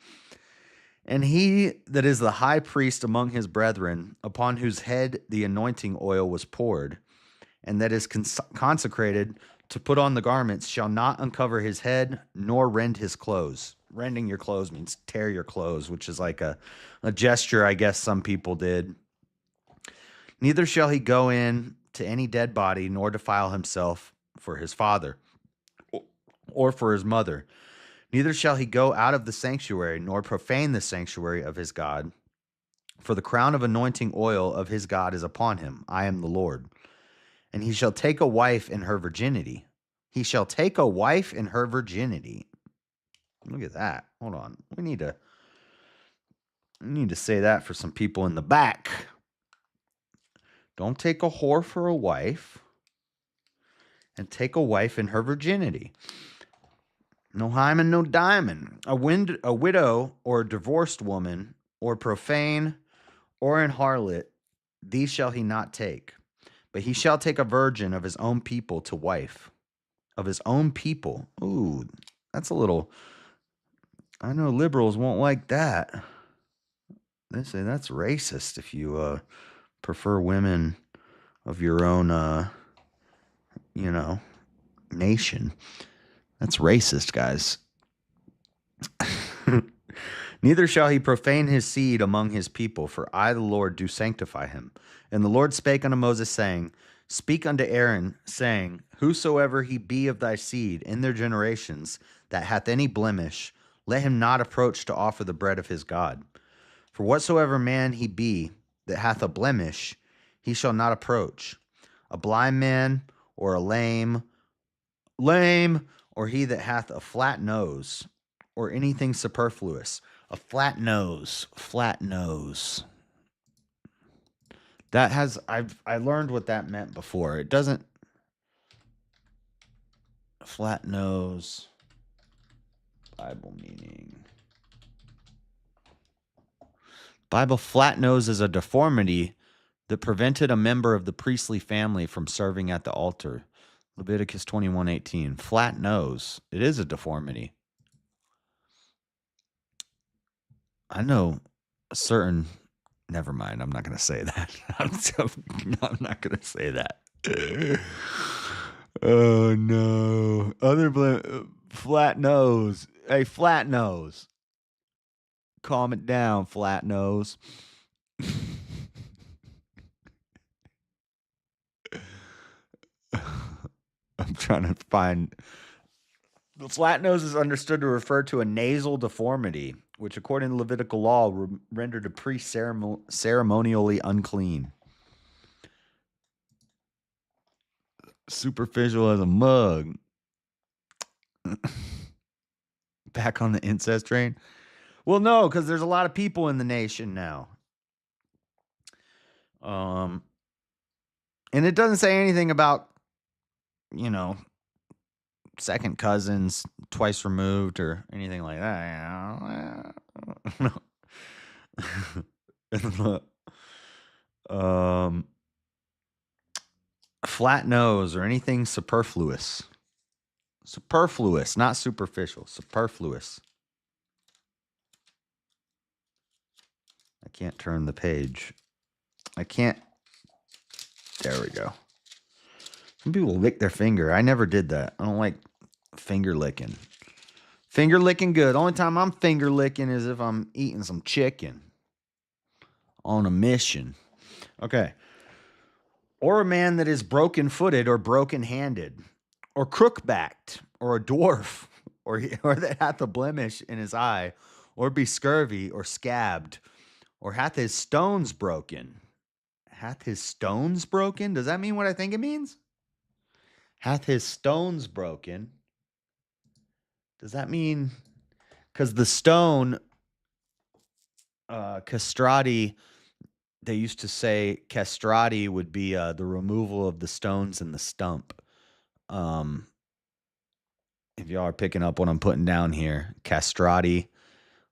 And he that is the high priest among his brethren, upon whose head the anointing oil was poured, and that is consecrated to put on the garments, shall not uncover his head, nor rend his clothes. Rending your clothes means tear your clothes, which is like a gesture, I guess some people did. Neither shall he go in to any dead body, nor defile himself for his father or for his mother. Neither shall he go out of the sanctuary, nor profane the sanctuary of his God. For the crown of anointing oil of his God is upon him. I am the Lord. And he shall take a wife in her virginity. He shall take a wife in her virginity. Look at that. Hold on. We need to say that for some people in the back. Don't take a whore for a wife. and take a wife in her virginity. No hymen, no diamond. A widow or a divorced woman or profane or an harlot, these shall he not take. But he shall take a virgin of his own people to wife. Of his own people. Ooh, that's a little... I know liberals won't like that. They say that's racist if you prefer women of your own, nation. That's racist, guys. Neither shall he profane his seed among his people, for I, the Lord, do sanctify him. And the Lord spake unto Moses, saying, Speak unto Aaron, saying, Whosoever he be of thy seed in their generations that hath any blemish, let him not approach to offer the bread of his God. For whatsoever man he be that hath a blemish, he shall not approach. A blind man, or a lame, or he that hath a flat nose, or anything superfluous. A flat nose. I learned what that meant before. It doesn't... Flat nose. Bible meaning. Bible, flat nose is a deformity that prevented a member of the priestly family from serving at the altar. Leviticus 21:18. Flat nose. It is a deformity. I know a certain... Never mind. I'm not going to say that. I'm not going to say that. Oh, no. Flat nose. Hey, flat nose. Calm it down, flat nose. I'm trying to find... The flat nose is understood to refer to a nasal deformity, which, according to Levitical law, rendered a priest ceremonially unclean. Superficial as a mug. Back on the incest train? Well, no, because there's a lot of people in the nation now. And it doesn't say anything about, second cousins, twice removed, or anything like that. Flat nose or anything superfluous. Superfluous, not superficial. Superfluous. I can't turn the page. I can't. There we go. Some people lick their finger. I never did that. I don't like finger licking. Finger licking good. Only time I'm finger licking is if I'm eating some chicken on a mission. Okay. Or a man that is broken-footed or broken-handed, or crook-backed, or a dwarf, or that hath a blemish in his eye, or be scurvy, or scabbed, or hath his stones broken. Hath his stones broken? Does that mean what I think it means? Hath his stones broken. Does that mean... Because the stone, castrati, they used to say castrati would be the removal of the stones in the stump. If y'all are picking up what I'm putting down here, castrati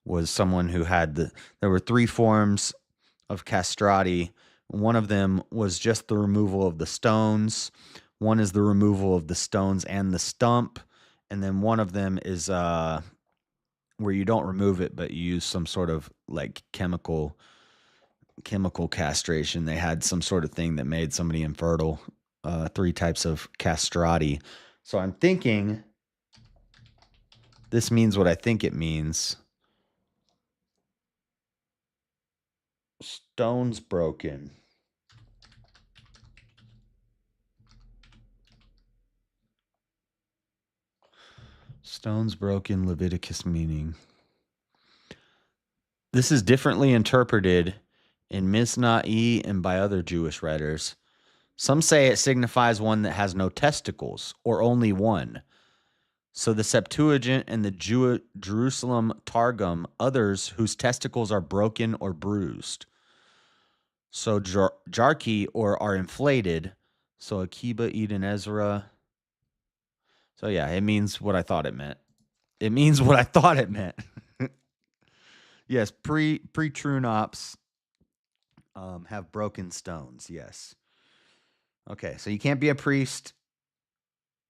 was someone who had there were 3 forms of castrati. One of them was just the removal of the stones. One is the removal of the stones and the stump. And then one of them is where you don't remove it, but you use some sort of like chemical castration. They had some sort of thing that made somebody infertile. 3 types of castrati. So I'm thinking this means what I think it means. Stones broken. Stones broken, Leviticus meaning. This is differently interpreted in Mishnah-e and by other Jewish writers. Some say it signifies one that has no testicles, or only one. So the Septuagint and the Jerusalem Targum, others whose testicles are broken or bruised. So jarki, or are inflated. So Akiba, Eden, Ezra. So yeah, it means what I thought it meant. It means what I thought it meant. Yes, pre-trunops have broken stones. Yes. Okay, so you can't be a priest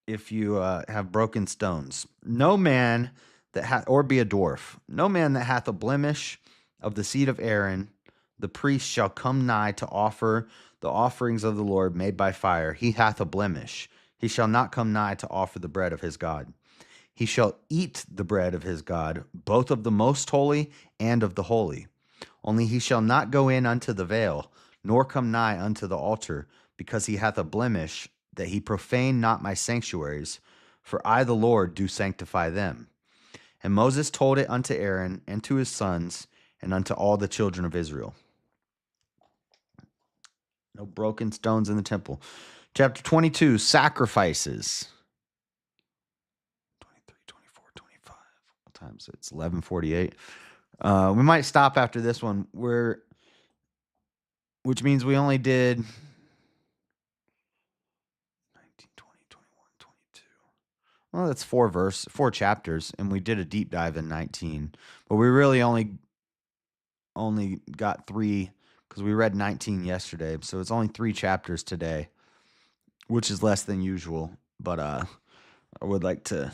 if you have broken stones. No man that hath, or be a dwarf, no man that hath a blemish of the seed of Aaron, the priest shall come nigh to offer the offerings of the Lord made by fire. He hath a blemish. He shall not come nigh to offer the bread of his God. He shall eat the bread of his God, both of the most holy and of the holy. Only he shall not go in unto the veil, nor come nigh unto the altar, because he hath a blemish, that he profane not my sanctuaries, for I the Lord do sanctify them. And Moses told it unto Aaron, and to his sons, and unto all the children of Israel. No broken stones in the temple. Chapter 22, sacrifices. 23, 24, 25. What time is it? It's 11:48. We might stop after this one, which means we only did 19, 20, 21, 22. Well, that's four chapters, and we did a deep dive in 19. But we really only got 3 because we read 19 yesterday. So it's only 3 chapters today, which is less than usual. But I would like to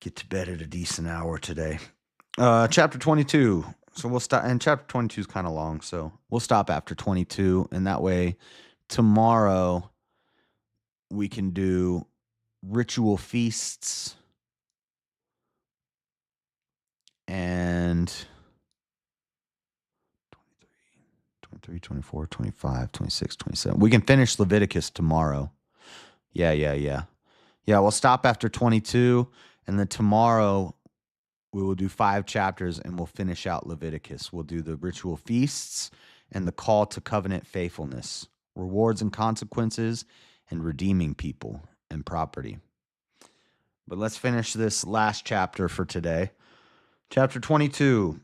get to bed at a decent hour today. Chapter 22. So we'll stop, and chapter 22 is kind of long, so we'll stop after 22, and that way tomorrow we can do ritual feasts and 23, 24, 25, 26, 27. We can finish Leviticus tomorrow. Yeah. Yeah, we'll stop after 22, and then tomorrow we will do 5 chapters, and we'll finish out Leviticus. We'll do the ritual feasts and the call to covenant faithfulness, rewards and consequences, and redeeming people and property. But let's finish this last chapter for today. Chapter 22.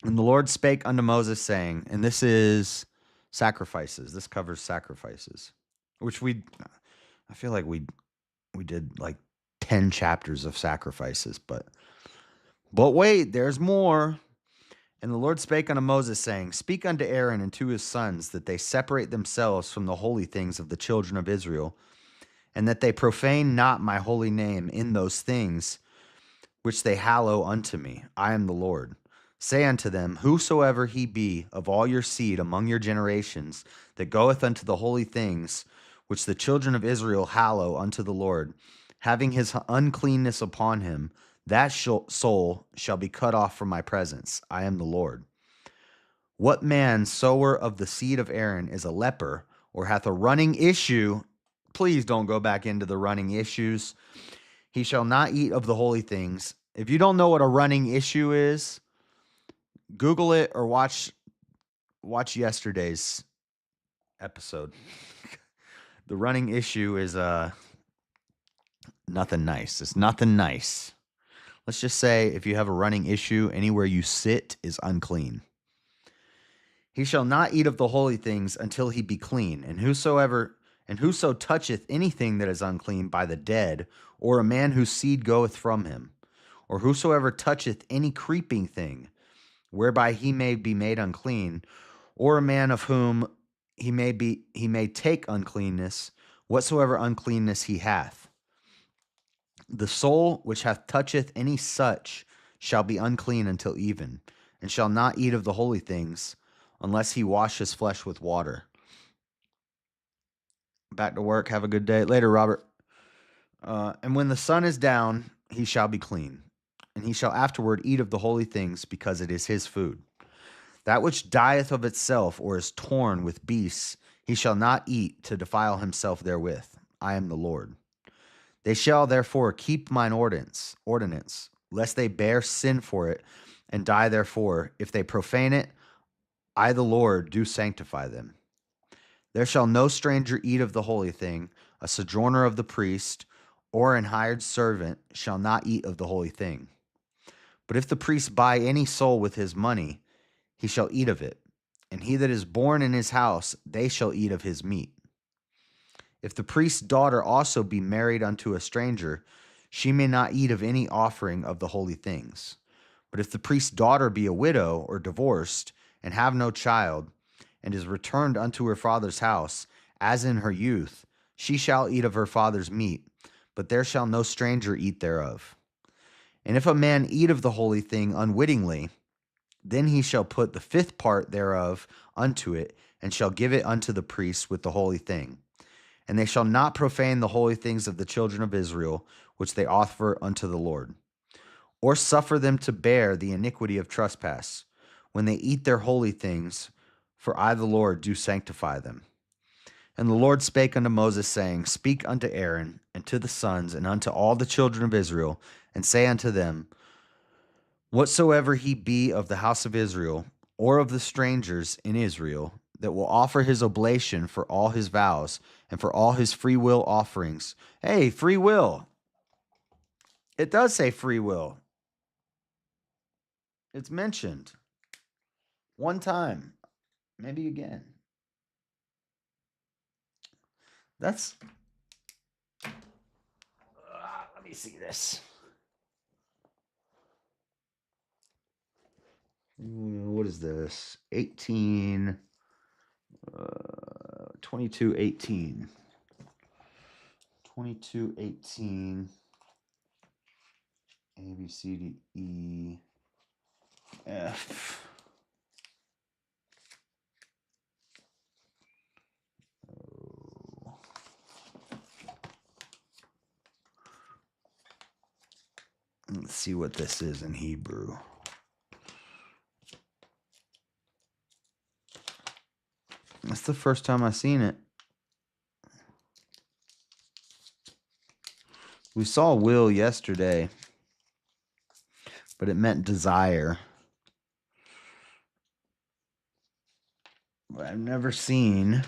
And the Lord spake unto Moses, saying, and this is sacrifices. This covers sacrifices, which I feel like we did like 10 chapters of sacrifices, but wait, there's more. And the Lord spake unto Moses, saying, speak unto Aaron and to his sons, that they separate themselves from the holy things of the children of Israel, and that they profane not my holy name in those things which they hallow unto me. I am the Lord. Say unto them, whosoever he be of all your seed among your generations, that goeth unto the holy things which the children of Israel hallow unto the Lord, having his uncleanness upon him, that soul shall be cut off from my presence. I am the Lord. What man sower of the seed of Aaron is a leper, or hath a running issue? Please don't go back into the running issues. He shall not eat of the holy things. If you don't know what a running issue is, Google it or watch yesterday's episode. The running issue is nothing nice. It's nothing nice. Let's just say if you have a running issue, anywhere you sit is unclean. He shall not eat of the holy things until he be clean, and whoso toucheth anything that is unclean by the dead, or a man whose seed goeth from him, or whosoever toucheth any creeping thing, whereby he may be made unclean, or a man of whom he may take uncleanness, whatsoever uncleanness he hath. The soul which hath toucheth any such shall be unclean until even, and shall not eat of the holy things, unless he wash his flesh with water. Back to work. Have a good day. Later, Robert. And when the sun is down, he shall be clean, and he shall afterward eat of the holy things, because it is his food. That which dieth of itself, or is torn with beasts, he shall not eat to defile himself therewith. I am the Lord. They shall therefore keep mine ordinance, lest they bear sin for it, and die therefore. If they profane it, I the Lord do sanctify them. There shall no stranger eat of the holy thing, a sojourner of the priest, or an hired servant shall not eat of the holy thing. But if the priest buy any soul with his money, he shall eat of it, and he that is born in his house, they shall eat of his meat. If the priest's daughter also be married unto a stranger, she may not eat of any offering of the holy things. But if the priest's daughter be a widow or divorced, and have no child, and is returned unto her father's house, as in her youth, she shall eat of her father's meat, but there shall no stranger eat thereof. And if a man eat of the holy thing unwittingly, then he shall put the fifth part thereof unto it, and shall give it unto the priest with the holy thing. And they shall not profane the holy things of the children of Israel, which they offer unto the Lord, or suffer them to bear the iniquity of trespass, when they eat their holy things, for I the Lord do sanctify them. And the Lord spake unto Moses, saying, Speak unto Aaron, and to the sons, and unto all the children of Israel, and say unto them, Whatsoever he be of the house of Israel, or of the strangers in Israel, that will offer his oblation for all his vows, and for all his free will offerings. Hey, free will. It does say free will. It's mentioned one time, maybe again. That's. Let me see this. What is this? 18. 22:18. 22:18. A, B, C, D, E, F. Let's see what this is in Hebrew. That's the first time I've seen it. We saw will yesterday, but it meant desire. But I've never seen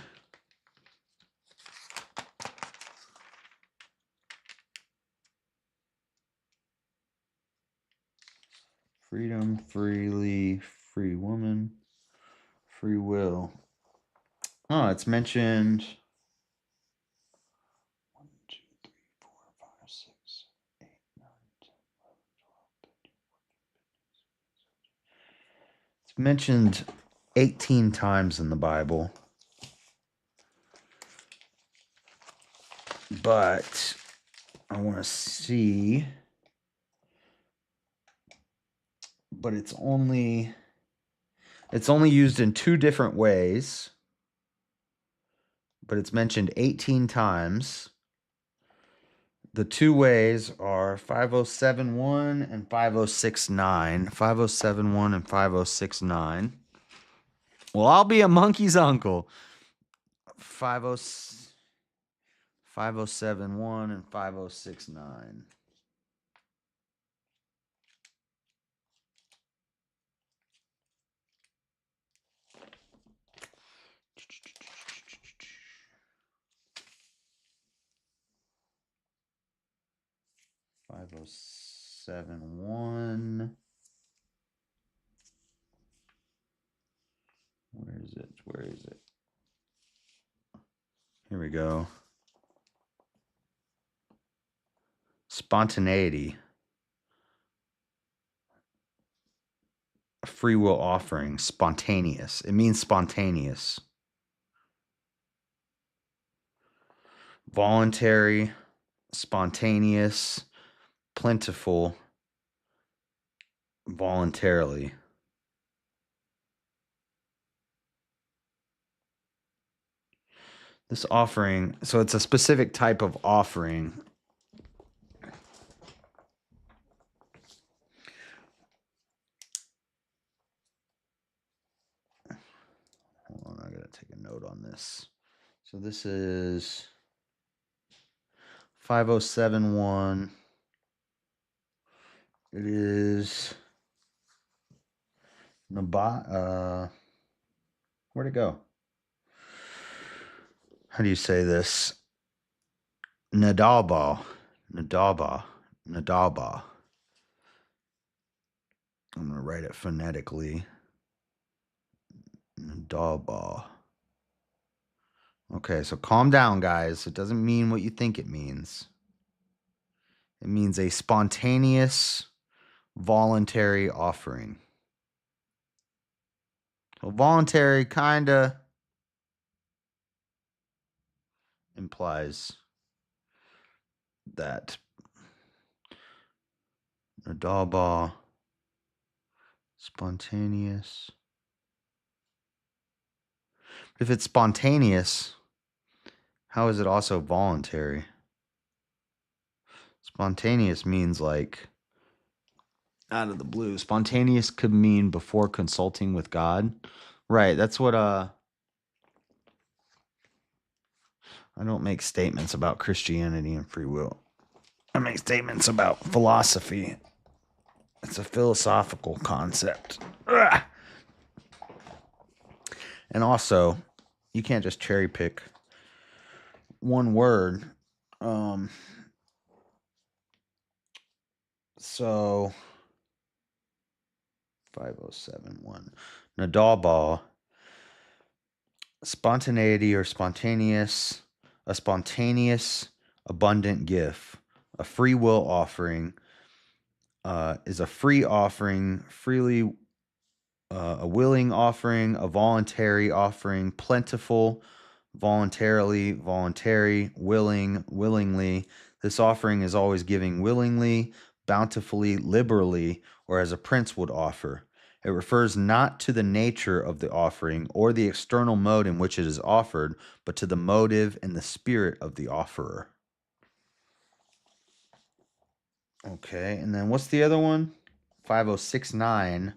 freedom, freely, free woman, free will. Oh, it's mentioned 1, 2, 3, 4, 5, 6, 8, 9, 10, 11, 12, 13, 14, 15. It's mentioned 18 times in the Bible. But I want to see. But it's only used in two different ways. But it's mentioned 18 times. The two ways are 5071 and 5069. 5071 and 5069. Well, I'll be a monkey's uncle. 5071 and 5069. Five oh seven one. Where is it? Where is it? Here we go. Spontaneity. Free will offering. Spontaneous. It means spontaneous. Voluntary. Spontaneous. Plentiful. Voluntarily. This offering, so it's a specific type of offering. Hold on, I gotta take a note on this. So this is 5071. It is where'd it go? How do you say this? Nadaba. I'm gonna write it phonetically. Nadaba. Okay, so calm down, guys. It doesn't mean what you think it means. It means a spontaneous, voluntary offering. So voluntary kind of implies that Nadaba, spontaneous. If it's spontaneous, how is it also voluntary? Spontaneous means like out of the blue. Spontaneous could mean before consulting with God. Right, that's what I don't make statements about Christianity and free will. I make statements about philosophy. It's a philosophical concept. Ugh. And also, you can't just cherry pick one word. So 5071. Nadal, spontaneity or spontaneous, a spontaneous, abundant gift. A free will offering is a free offering, freely, a willing offering, a voluntary offering, plentiful, voluntarily, voluntary, willing, willingly. This offering is always giving willingly, bountifully, liberally, or as a prince would offer. It refers not to the nature of the offering or the external mode in which it is offered, but to the motive and the spirit of the offerer. Okay, and then what's the other one? 5069.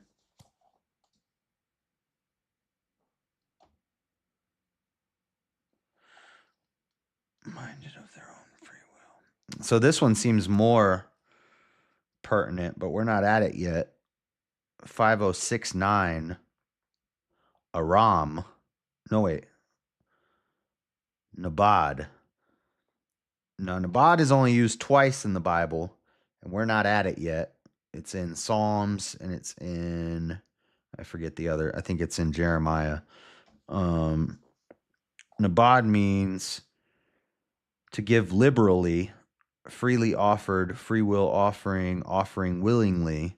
Minded of their own free will. So this one seems more pertinent, but we're not at it yet. 5069. Aram. No, wait. Nabad. No, Nabad is only used twice in the Bible, and we're not at it yet. It's in Psalms, and it's in, I forget the other, I think it's in Jeremiah. Nabad means to give liberally, freely offered, free will offering, offering willingly,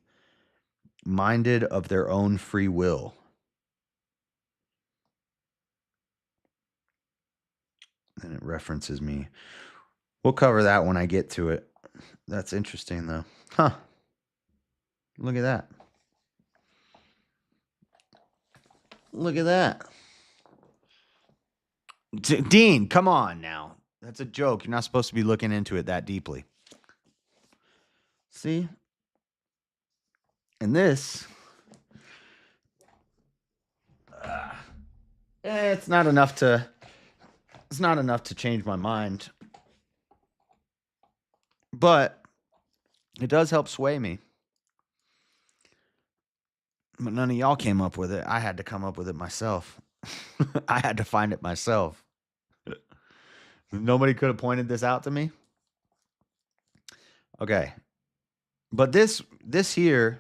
minded of their own free will. And it references me. We'll cover that when I get to it. That's interesting, though. Huh. Look at that. Look at that. Dean, come on now. That's a joke. You're not supposed to be looking into it that deeply. See? And this, it's not enough to change my mind. But it does help sway me. But none of y'all came up with it. I had to come up with it myself. I had to find it myself. Nobody could have pointed this out to me. Okay. But this here,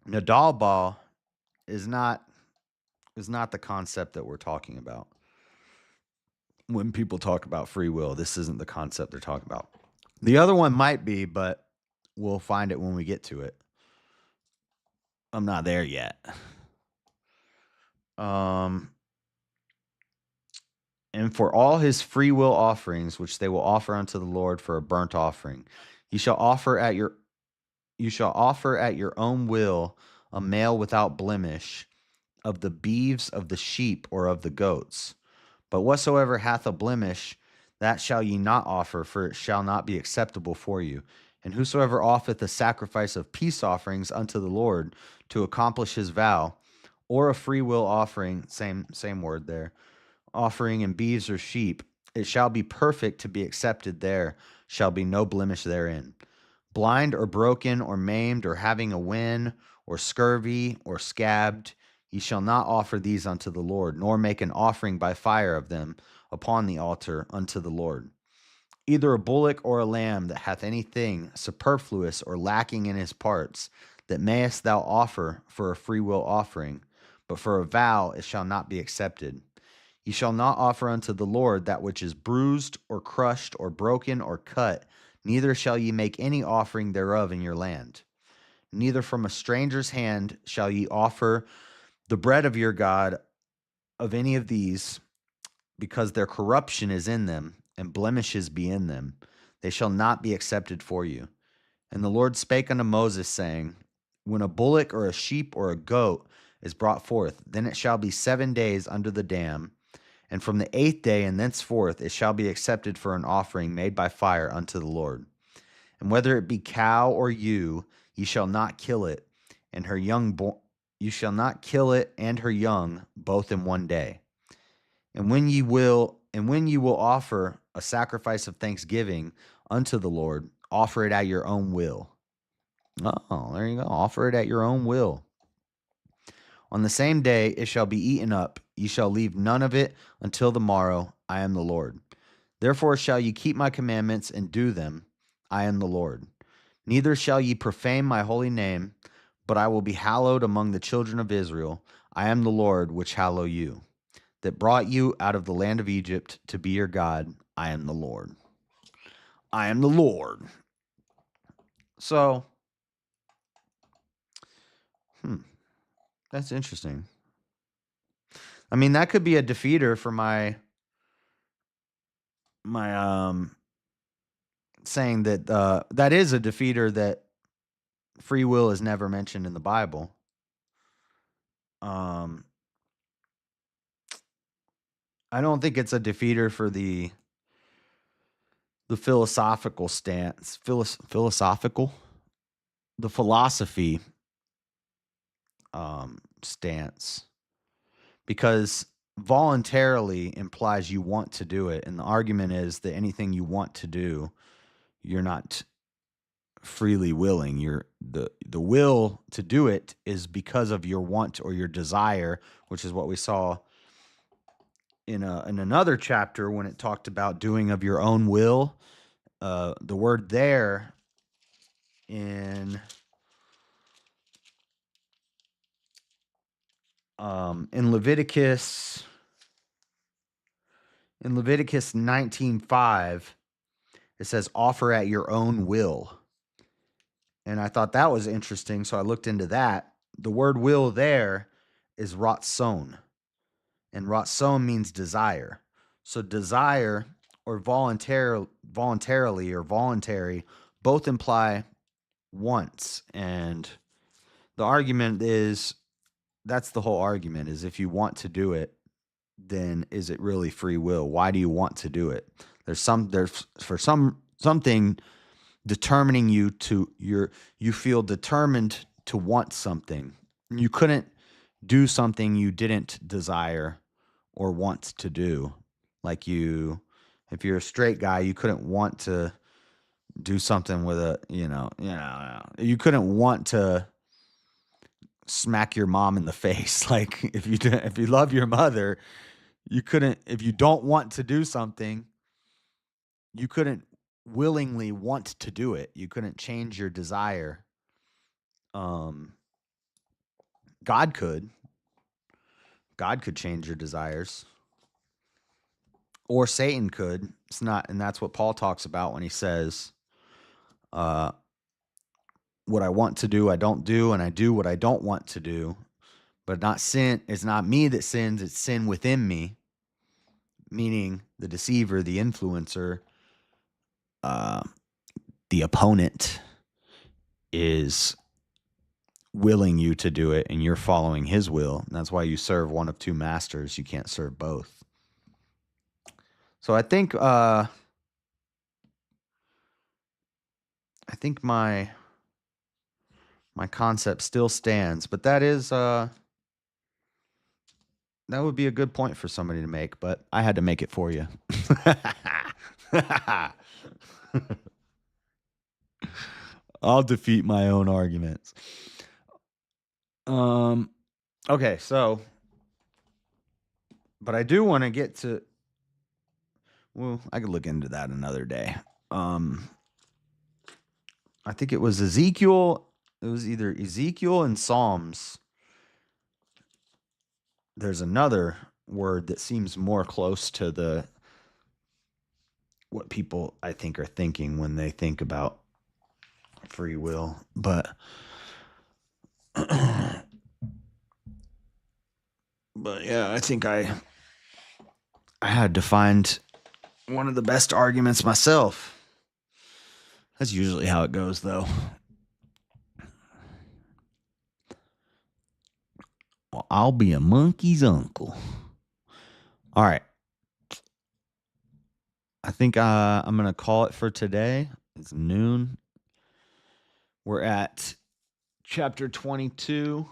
Nadal ball is not the concept that we're talking about. When people talk about free will, this isn't the concept they're talking about. The other one might be, but we'll find it when we get to it. I'm not there yet. And for all his free will offerings, which they will offer unto the Lord for a burnt offering, you shall offer at your own will a male without blemish of the beeves of the sheep or of the goats. But whatsoever hath a blemish, that shall ye not offer, for it shall not be acceptable for you. And whosoever offereth a sacrifice of peace offerings unto the Lord to accomplish his vow, or a free will offering, same word there, offering in beeves or sheep, it shall be perfect to be accepted there, shall be no blemish therein. Blind or broken or maimed or having a wen or scurvy or scabbed, ye shall not offer these unto the Lord, nor make an offering by fire of them upon the altar unto the Lord. Either a bullock or a lamb that hath anything superfluous or lacking in his parts, that mayest thou offer for a free will offering, but for a vow it shall not be accepted. Ye shall not offer unto the Lord that which is bruised, or crushed, or broken, or cut, neither shall ye make any offering thereof in your land. Neither from a stranger's hand shall ye offer the bread of your God of any of these, because their corruption is in them, and blemishes be in them. They shall not be accepted for you. And the Lord spake unto Moses, saying, When a bullock or a sheep or a goat is brought forth, then it shall be 7 days under the dam, and from the 8th day and thenceforth it shall be accepted for an offering made by fire unto the Lord. And whether it be cow or ewe, ye shall not kill it, and her young you shall not kill it and her young both in one day. And when ye will offer a sacrifice of thanksgiving unto the Lord, offer it at your own will. Oh, there you go. Offer it at your own will. On the same day it shall be eaten up. Ye shall leave none of it until the morrow. I am the Lord. Therefore shall ye keep my commandments and do them. I am the Lord. Neither shall ye profane my holy name, but I will be hallowed among the children of Israel. I am the Lord which hallow you, that brought you out of the land of Egypt to be your God. I am the Lord. I am the Lord. So, that's interesting. I mean, that could be a defeater for my saying that that is a defeater that free will is never mentioned in the Bible. I don't think it's a defeater for the philosophical stance, the philosophy stance, because voluntarily implies you want to do it, and the argument is that anything you want to do, you're not freely willing. You're the will to do it is because of your want or your desire, which is what we saw in another chapter when it talked about doing of your own will. The word there in Leviticus 19:5, it says offer at your own will. And I thought that was interesting, so I looked into that. The word will there is ratson, and ratson means desire. So desire or voluntarily or voluntary both imply wants. And the argument is, that's the whole argument, is if you want to do it, then is it really free will? Why do you want to do it? There's something determining you to you feel determined to want something. You couldn't do something you didn't desire or want to do. Like if you're a straight guy, you couldn't want to do something with you couldn't want to smack your mom in the face. Like if you love your mother, you couldn't, if you don't want to do something, you couldn't willingly want to do it. You couldn't change your desire. God could. God could change your desires. Or Satan could. It's not, and that's what Paul talks about when he says, what I want to do, I don't do, and I do what I don't want to do. But not sin, it's not me that sins, it's sin within me. Meaning the deceiver, the influencer, the opponent is willing you to do it, and you're following his will. And that's why you serve one of two masters. You can't serve both. So I think my concept still stands, but that is that would be a good point for somebody to make, but I had to make it for you. I'll defeat my own arguments. Okay, so, but I do want to get to, well, I could look into that another day. I think it was Ezekiel. It was either Ezekiel and Psalms. There's another word that seems more close to what people I think are thinking when they think about free will. But yeah, I think I had to find one of the best arguments myself. That's usually how it goes, though. Well, I'll be a monkey's uncle. All right. I think I'm going to call it for today. It's noon. We're at chapter 22.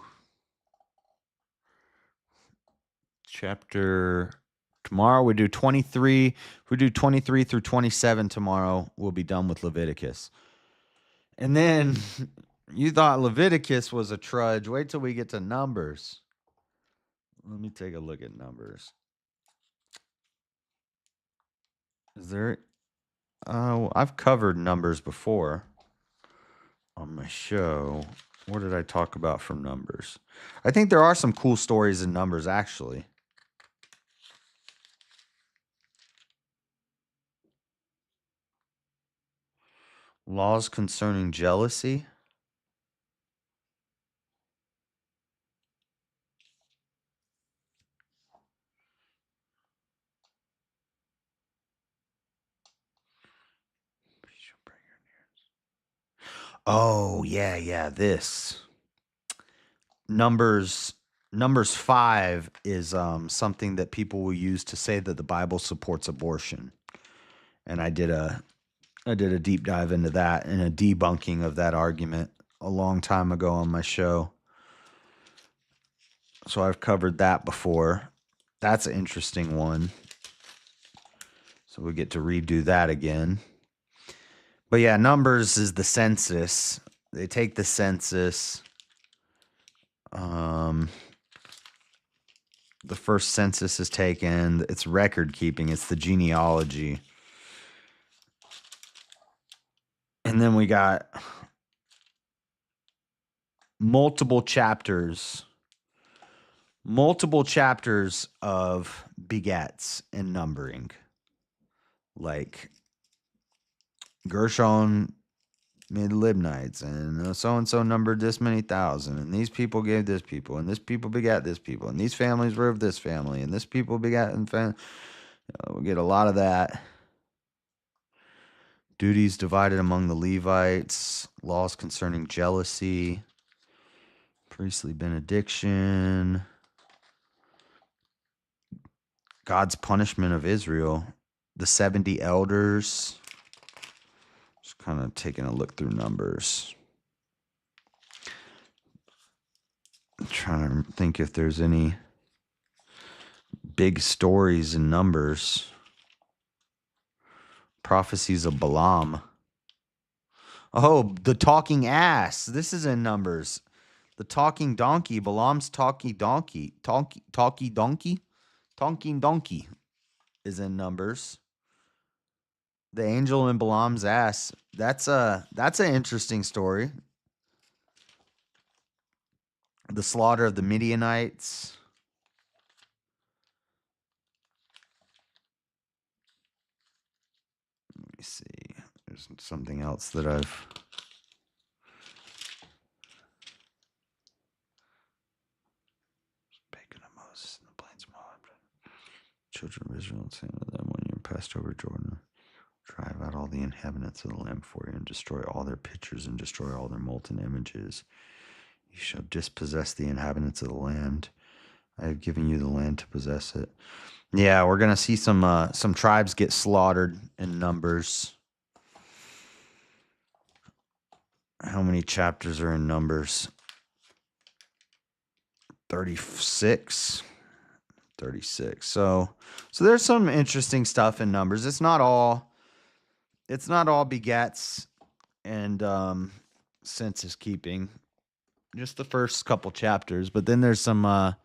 Tomorrow we do 23. If we do 23 through 27 tomorrow, we'll be done with Leviticus. And then you thought Leviticus was a trudge. Wait till we get to Numbers. Let me take a look at Numbers. Is there... I've covered Numbers before on my show. What did I talk about from Numbers? I think there are some cool stories in Numbers, actually. Laws concerning jealousy. Oh, yeah, this. Numbers 5 is something that people will use to say that the Bible supports abortion. And I did a deep dive into that and a debunking of that argument a long time ago on my show. So I've covered that before. That's an interesting one. So we get to redo that again. But yeah, Numbers is the census. They take the census. The first census is taken. It's record keeping. It's the genealogy. And then we got multiple chapters of begets and numbering. Like Gershon made the Libnites, and so-and-so numbered this many thousand, and these people gave this people, and this people begat this people, and these families were of this family, and this people begat, and we'll get a lot of that. Duties divided among the Levites, laws concerning jealousy, priestly benediction, God's punishment of Israel, the 70 elders. Just kind of taking a look through Numbers. I'm trying to think if there's any big stories in Numbers. Prophecies of Balaam. Oh, the talking ass. This is in Numbers. The talking donkey. Balaam's talking donkey is in Numbers. The angel in Balaam's ass. That's an interesting story. The slaughter of the Midianites. Let me see. There's something else that I've... Bacon of Moses in the plains of Moab. Children of Israel, saying to them, when you passed over Jordan, drive out all the inhabitants of the land before you, and destroy all their pictures and destroy all their molten images. You shall dispossess the inhabitants of the land. I have given you the land to possess it. Yeah, we're gonna see some tribes get slaughtered in Numbers. How many chapters are in Numbers? 36. 36. So there's some interesting stuff in Numbers. It's not all begets and census keeping. Just the first couple chapters, but then there's some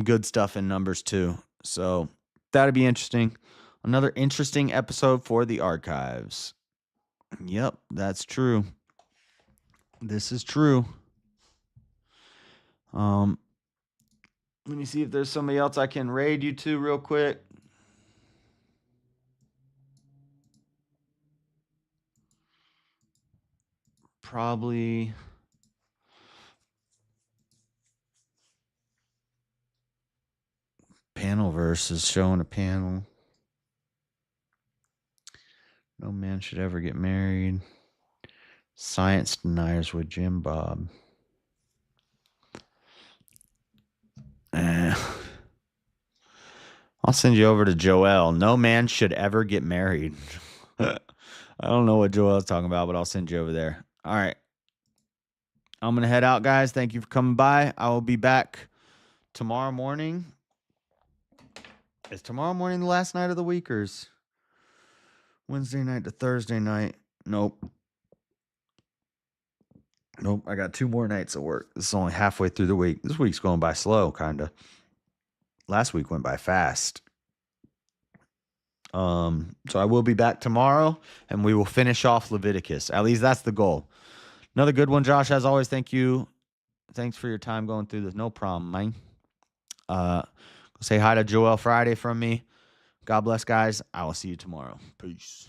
good stuff in Numbers too. So that'd be interesting. Another interesting episode for the archives. Yep, that's true. This is true. Let me see if there's somebody else I can raid you to real quick. Probably panel versus showing a panel. No man should ever get married. Science deniers with Jim Bob. I'll send you over to Joel. No man should ever get married. I don't know what Joel's talking about, but I'll send you over there. All right. I'm going to head out, guys. Thank you for coming by. I will be back tomorrow morning. Is tomorrow morning the last night of the week, or is Wednesday night to Thursday night? Nope. I got 2 more nights of work. This is only halfway through the week. This week's going by slow, kind of. Last week went by fast. So I will be back tomorrow, and we will finish off Leviticus. At least that's the goal. Another good one, Josh. As always, thank you. Thanks for your time going through this. No problem, man. Say hi to Joel Friday from me. God bless, guys. I will see you tomorrow. Peace.